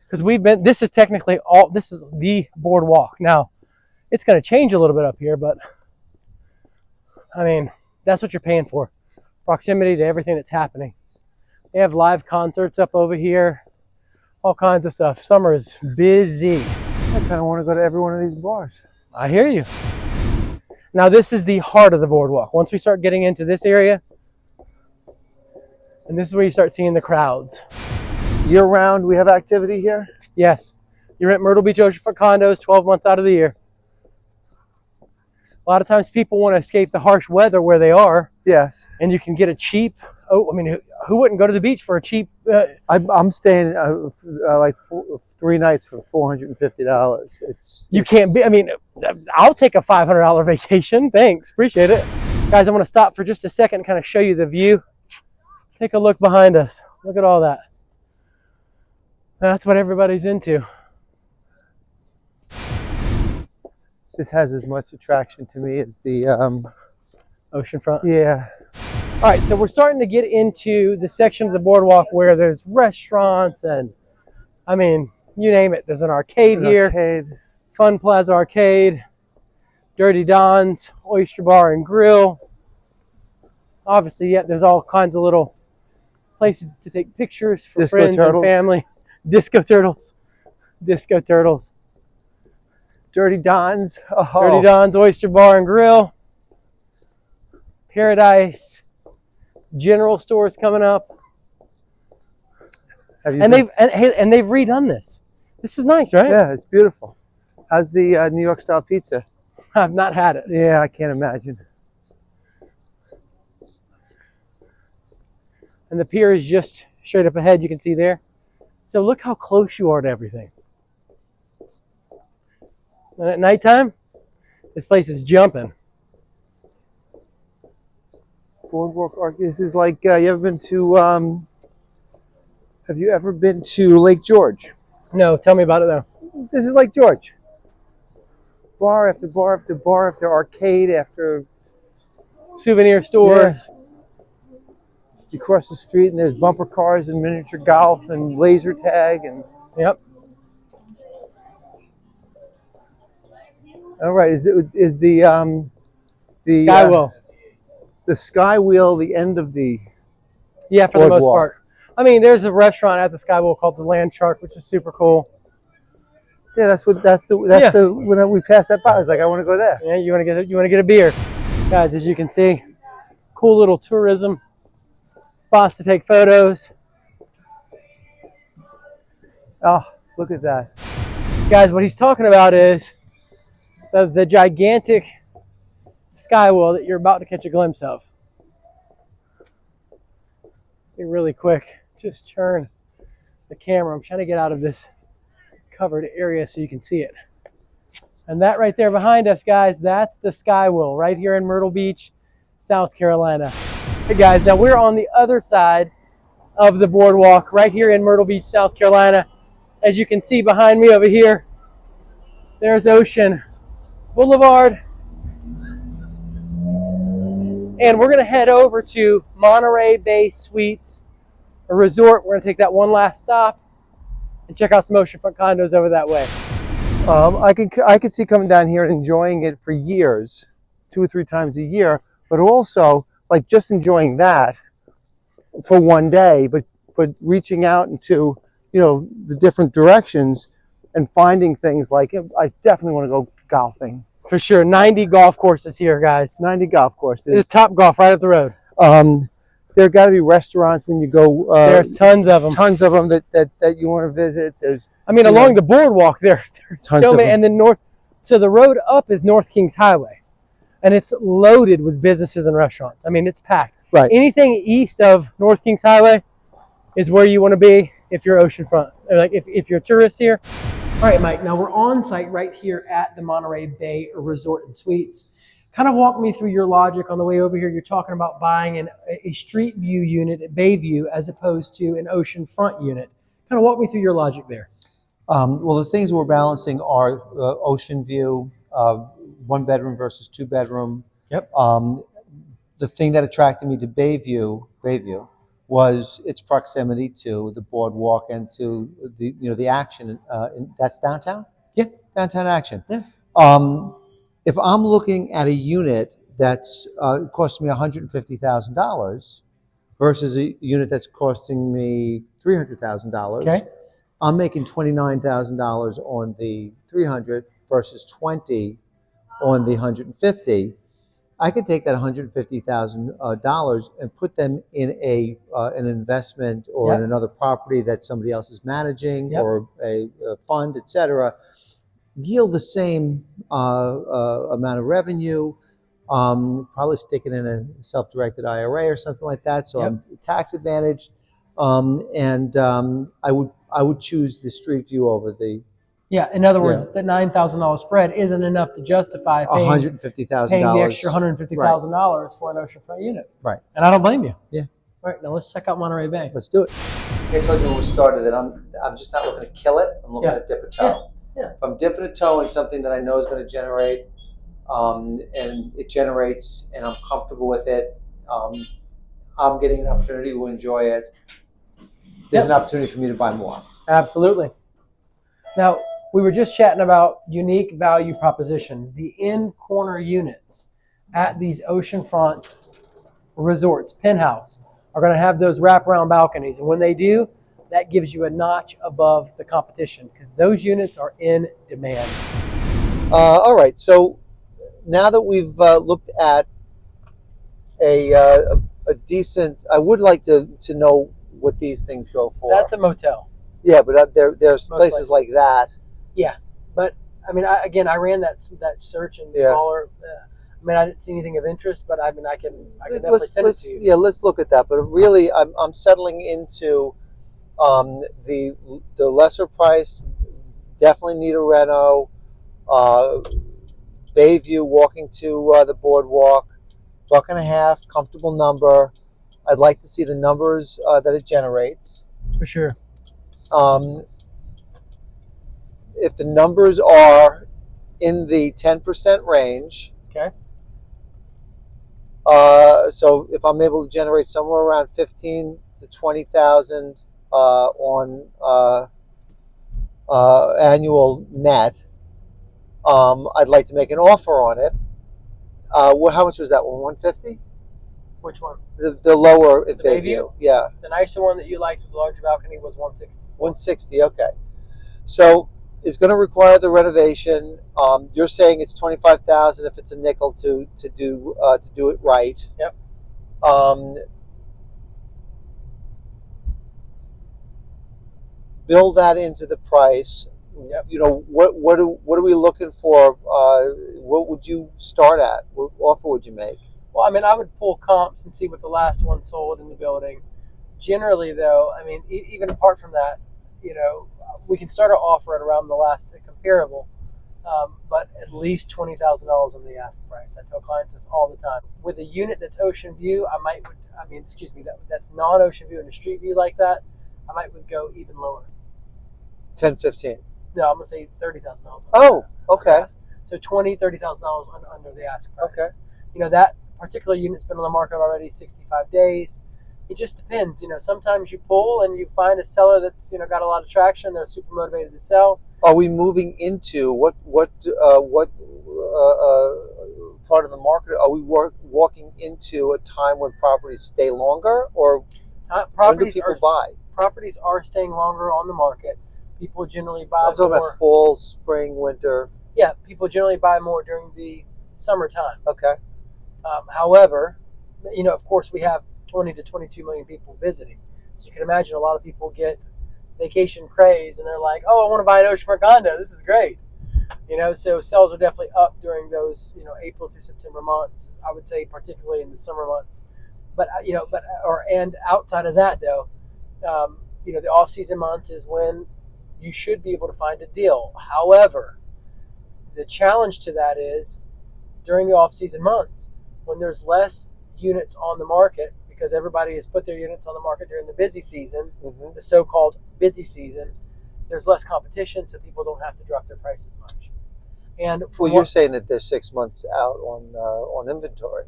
S1: Because this is technically this is the boardwalk. Now, it's going to change a little bit up here, but I mean, that's what you're paying for. Proximity to everything that's happening. They have live concerts up over here. All kinds of stuff. Summer is busy.
S2: I kind of want to go to every one of these bars.
S1: I hear you. Now, this is the heart of the boardwalk. Once we start getting into this area, and this is where you start seeing the crowds.
S2: Year-round, we have activity here?
S1: Yes. You're at Myrtle Beach Oceanfront Condos 12 months out of the year. A lot of times people want to escape the harsh weather where they are.
S2: Yes.
S1: And you can get a cheap, who wouldn't go to the beach for a cheap...
S2: I'm staying like 3 nights for $450.
S1: You can't be, I'll take a $500 vacation. Thanks, appreciate it. Guys, I'm going to stop for just a second and kind of show you the view. Take a look behind us. Look at all that. That's what everybody's into.
S2: This has as much attraction to me as the
S1: oceanfront.
S2: Yeah.
S1: All right, so we're starting to get into the section of the boardwalk where there's restaurants and, you name it. There's an arcade here. Arcade. Fun Plaza Arcade. Dirty Don's, Oyster Bar and Grill. Obviously, there's all kinds of little places to take pictures for
S2: Disco
S1: friends
S2: Turtles.
S1: And family. Disco Turtles. Disco Turtles.
S2: Dirty Don's. Oh.
S1: Dirty Don's, Oyster Bar and Grill. Paradise. General stores coming up. And they've redone this. This is nice, right?
S2: Yeah, it's beautiful. How's the New York style pizza?
S1: I've not had it.
S2: Yeah, I can't imagine.
S1: And the pier is just straight up ahead, you can see there. So look how close you are to everything. And at nighttime, this place is jumping.
S2: Boardwalk Arc. This is like, have you ever been to Lake George?
S1: No, tell me about it though.
S2: This is Lake George. Bar after bar after bar after arcade after
S1: souvenir stores.
S2: Yeah. You cross the street and there's bumper cars and miniature golf and laser tag and.
S1: Yep.
S2: All right. Is the
S1: Skywheel?
S2: The Skywheel the end of the?
S1: Yeah, for the most part. There's a restaurant at the Skywheel called the Land Shark, which is super cool.
S2: Yeah, when we passed that by, I was like, I want to go there.
S1: Yeah, you want to get a beer, guys. As you can see, cool little tourism spots to take photos.
S2: Oh, look at that,
S1: guys! What he's talking about is the gigantic skywall that you're about to catch a glimpse of. Be really quick. Just turn the camera. I'm trying to get out of this covered area so you can see it. And that right there behind us, guys, that's the skywall right here in Myrtle Beach, South Carolina. Hey guys, now we're on the other side of the boardwalk right here in Myrtle Beach, South Carolina. As you can see behind me over here, there's Ocean Boulevard. And we're gonna head over to Monterey Bay Suites, a resort. We're gonna take that one last stop and check out some oceanfront condos over that way.
S2: I could see coming down here and enjoying it for years, 2 or 3 times a year, but also like just enjoying that for one day, but reaching out into, you know, the different directions and finding things like, I definitely want to go golfing.
S1: For sure, 90 golf courses here, guys.
S2: 90 golf courses.
S1: It's Top Golf right up the road.
S2: There got to be restaurants when you go.
S1: There's tons of them.
S2: Tons of them that you want to visit. There's.
S1: I mean, along the boardwalk, there's so many. And then north, so the road up is North Kings Highway, and it's loaded with businesses and restaurants. I mean, it's packed.
S2: Right.
S1: Anything east of North Kings Highway is where you want to be if you're oceanfront. Like if you're a tourist here. All right, Mike. Now we're on site right here at the Monterey Bay Resort and Suites. Kind of walk me through your logic on the way over here. You're talking about buying a street view unit at Bayview as opposed to an oceanfront unit. Kind of walk me through your logic there.
S2: Well, the things we're balancing are ocean view, 1 bedroom versus 2 bedroom.
S1: Yep.
S2: The thing that attracted me to Bayview was its proximity to the boardwalk and to the action. That's downtown.
S1: Yeah.
S2: Downtown action.
S1: Yeah.
S2: If I'm looking at a unit that's costing me $150,000 versus a unit that's costing me $300,000,
S1: okay,
S2: I'm making $29,000 on the 300 versus 20 on the 150. I could take that $150,000 and put them in an investment or
S1: yep.
S2: in another property that somebody else is managing,
S1: yep.
S2: or a fund, etc. Yield the same amount of revenue, probably stick it in a self-directed IRA or something like that, so yep. I'm tax advantaged, and I would choose the street view over the.
S1: Yeah, in other words, the $9,000 spread isn't enough to justify paying
S2: $150,000,
S1: paying the extra $150,000 for an oceanfront unit.
S2: Right.
S1: And I don't blame you.
S2: Yeah.
S1: All right, now let's check out Monterey Bay.
S2: Let's do it. I told you when we started that I'm just not looking to kill it. I'm looking to dip a toe.
S1: Yeah.
S2: If I'm dipping a toe in something that I know is going to generate, and it generates, and I'm comfortable with it, I'm getting an opportunity to enjoy it. There's an opportunity for me to buy more.
S1: Absolutely. Now, we were just chatting about unique value propositions. The in-corner units at these oceanfront resorts, penthouse, are going to have those wraparound balconies. And when they do, that gives you a notch above the competition because those units are in demand.
S2: All right. So now that we've looked at a decent, I would like to know what these things go for.
S1: That's a motel.
S2: Yeah, but there's places like that.
S1: Yeah, but I mean, I ran that search in smaller. I mean, I didn't see anything of interest, but I mean, I can definitely send it to you.
S2: Yeah, let's look at that. But really, I'm settling into the lesser price. Definitely need a reno. Bayview, walking to the boardwalk, $1.50, comfortable number. I'd like to see the numbers that it generates.
S1: For sure.
S2: If the numbers are in the 10% range,
S1: okay.
S2: So if I'm able to generate somewhere around 15 to 20,000 on annual net, I'd like to make an offer on it. How much was that one? 150?
S1: Which one?
S2: The lower at Bayview. Yeah.
S1: The nicer one that you liked with the larger balcony was 160.
S2: 160. Okay. So it's going to require the renovation. You're saying it's 25,000 if it's a nickel to do it right.
S1: Yep.
S2: Build that into the price.
S1: Yep.
S2: You know, what are we looking for? What would you start at? What offer would you make?
S1: Well, I mean, I would pull comps and see what the last one sold in the building. Generally, though, I mean, even apart from that, you know, we can start our offer at around the last comparable, but at least $20,000 on the ask price. I tell clients this all the time. With a unit that's ocean view, that's non-ocean view and a street view like that, I might would go even lower.
S2: 10, 15.
S1: No, I'm gonna say $30,000.
S2: Oh, okay.
S1: So $30,000 under the ask price.
S2: Okay.
S1: You know, that particular unit's been on the market already 65 days. It just depends. You know, sometimes you pull and you find a seller that's, you know, got a lot of traction. They're super motivated to sell.
S2: Are we moving into what part of the market? Are we walking into a time when properties stay longer, or when do people buy?
S1: Properties are staying longer on the market. People generally buy
S2: I'm talking
S1: more.
S2: about fall, spring, winter.
S1: Yeah, people generally buy more during the summertime.
S2: Okay.
S1: However, you know, of course, we have 20 to 22 million people visiting. So you can imagine a lot of people get vacation craze and they're like, oh, I want to buy an oceanfront condo. This is great. You know, so sales are definitely up during those, you know, April through September months. I would say particularly in the summer months. But, you know, and outside of that, though, you know, the off-season months is when you should be able to find a deal. However, the challenge to that is during the off-season months, when there's less units on the market, because everybody has put their units on the market during the busy season, the so-called busy season, there's less competition, so people don't have to drop their prices much. And
S2: you're saying that there's 6 months out on inventory.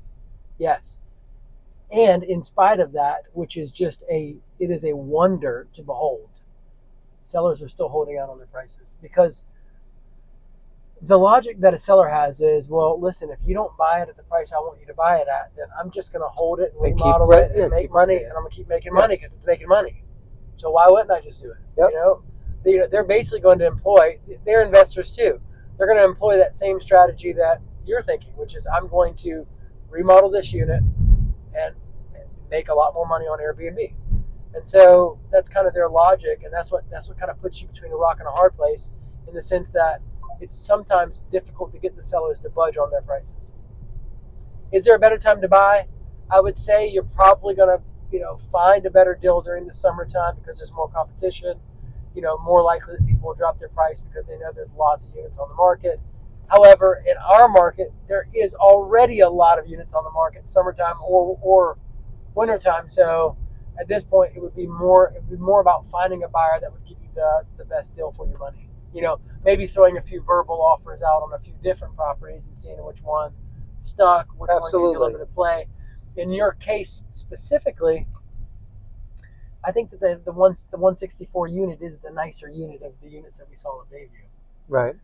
S1: Yes. And in spite of that, which is it is a wonder to behold, sellers are still holding out on their prices, because the logic that a seller has is, well, listen, if you don't buy it at the price I want you to buy it at, then I'm just going to hold it and remodel it and make money, and I'm going to keep making money because it's making money. So why wouldn't I just do it?
S2: Yep.
S1: You know, they're basically going to employ, they're investors too. They're going to employ that same strategy that you're thinking, which is I'm going to remodel this unit and make a lot more money on Airbnb. And so that's kind of their logic, and that's what kind of puts you between a rock and a hard place, in the sense that it's sometimes difficult to get the sellers to budge on their prices. Is there a better time to buy? I would say you're probably going to, you know, find a better deal during the summertime because there's more competition. You know, more likely that people will drop their price because they know there's lots of units on the market. However, in our market, there is already a lot of units on the market, summertime or wintertime. So at this point, it would be more about finding a buyer that would give you the best deal for your money. You know, maybe throwing a few verbal offers out on a few different properties and seeing which one stuck, which one gave you a little bit of play. In your case specifically, I think that the 164 unit is the nicer unit of the units that we saw at Bayview.
S2: Right.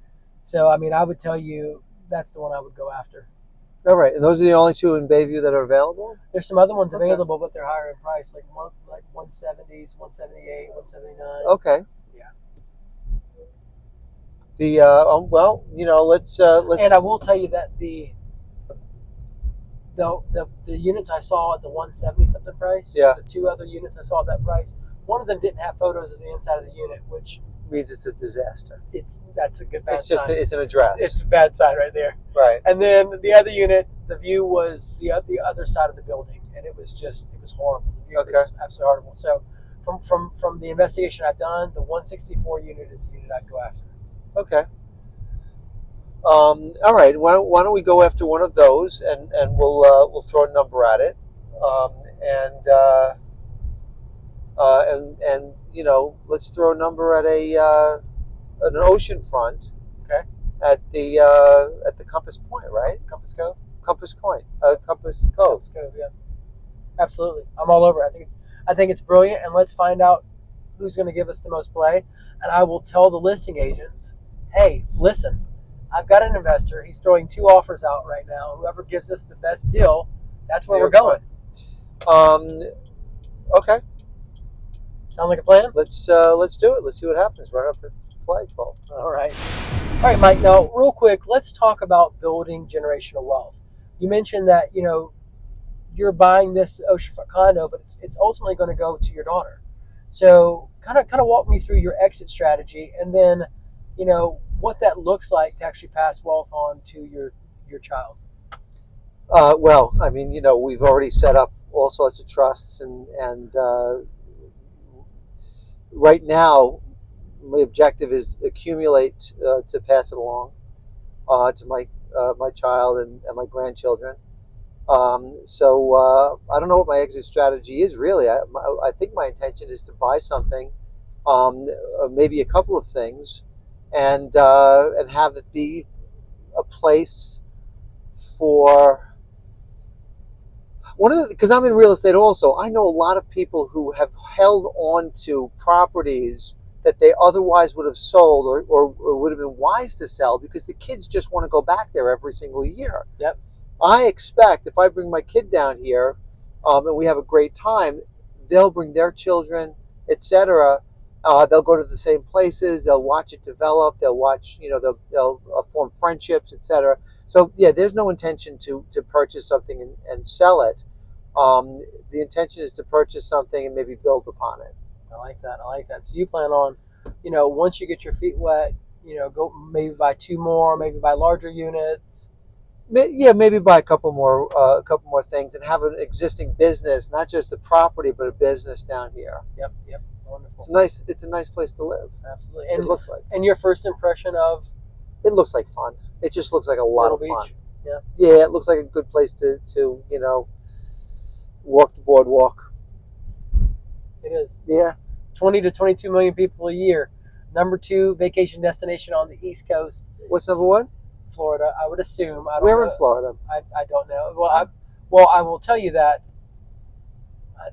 S1: So, I mean, I would tell you that's the one I would go after.
S2: All right, and those are the only two in Bayview that are available?
S1: There's some other ones available, but they're higher in price, like 170s, 178, 179.
S2: Okay.
S1: Yeah.
S2: Well, you know, let's.
S1: And I will tell you that the units I saw at the 170 something price,
S2: yeah,
S1: the two other units I saw at that price, one of them didn't have photos of the inside of the unit, which
S2: means it's a disaster.
S1: That's a good bad
S2: sign. It's an address.
S1: It's a bad sign right there.
S2: Right.
S1: And then the other unit, the view was the other side of the building, and it was horrible. The view was absolutely horrible. So from the investigation I've done, the 164 unit is the unit I'd go after. Okay.
S2: All right. Why don't we go after one of those, and we'll throw a number at it, and you know, let's throw a number at an oceanfront.
S1: Okay.
S2: At the Compass Point, right?
S1: Compass Cove.
S2: Compass Point. Compass Cove.
S1: Compass Cove. Yeah. Absolutely. I'm all over. I think it's brilliant, and let's find out who's going to give us the most play. And I will tell the listing agents, hey, listen, I've got an investor. He's throwing 2 offers out right now. Whoever gives us the best deal, that's where we're going.
S2: Okay.
S1: Sound like a plan?
S2: Let's do it. Let's see what happens. Run up the flagpole.
S1: All right, Mike. Now, real quick, let's talk about building generational wealth. You mentioned that, you know, you're buying this oceanfront condo, but it's ultimately going to go to your daughter. So, kind of walk me through your exit strategy, and then, what that looks like to actually pass wealth on to your child.
S2: Well, I mean, we've already set up all sorts of trusts, and right now, my objective is accumulate to pass it along to my child and my grandchildren. So I don't know what my exit strategy is really. I think my intention is to buy something, maybe a couple of things, and have it be a place for because I'm in real estate also. I know a lot of people who have held on to properties that they otherwise would have sold or would have been wise to sell because the kids just want to go back there every single year.
S1: Yep.
S2: I expect if I bring my kid down here and we have a great time, they'll bring their children, etc. They'll go to the same places. They'll watch it develop. They'll watch, they'll form friendships, etc. So yeah, there's no intention to purchase something and sell it. The intention is to purchase something and maybe build upon it.
S1: I like that. So you plan on, once you get your feet wet, go maybe buy 2 more, maybe buy larger units.
S2: Yeah, maybe buy a couple more things and have an existing business, not just a property, but a business down here.
S1: Yep, wonderful.
S2: It's a nice place to live.
S1: Absolutely.
S2: And it looks like.
S1: And your first impression of?
S2: It looks like fun. It just looks like a lot of fun.
S1: Beach. Yeah.
S2: Yeah, it looks like a good place to walk the boardwalk.
S1: It is.
S2: Yeah.
S1: 20 to 22 million people a year. Number 2 vacation destination on the East Coast.
S2: What's number 1?
S1: Florida, I would assume.
S2: Where in Florida?
S1: I don't know. Well, I will tell you that I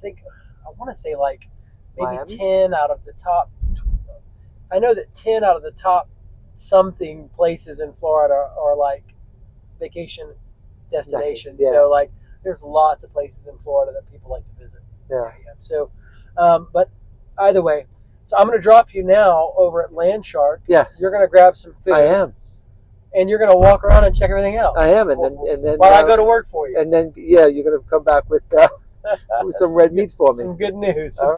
S1: want to say like maybe
S2: Miami?
S1: 10 out of the top. I know that 10 out of the top something places in Florida are like vacation destinations.
S2: Nice, yeah.
S1: So like there's lots of places in Florida that people like to visit.
S2: Yeah.
S1: So, but either way, so I'm going to drop you now over at Landshark.
S2: Yes.
S1: You're going to grab some food.
S2: I am.
S1: And you're going to walk around and check everything out.
S2: I am, and then
S1: while I go to work for you.
S2: And then you're going to come back with some red meat for me.
S1: Some good news.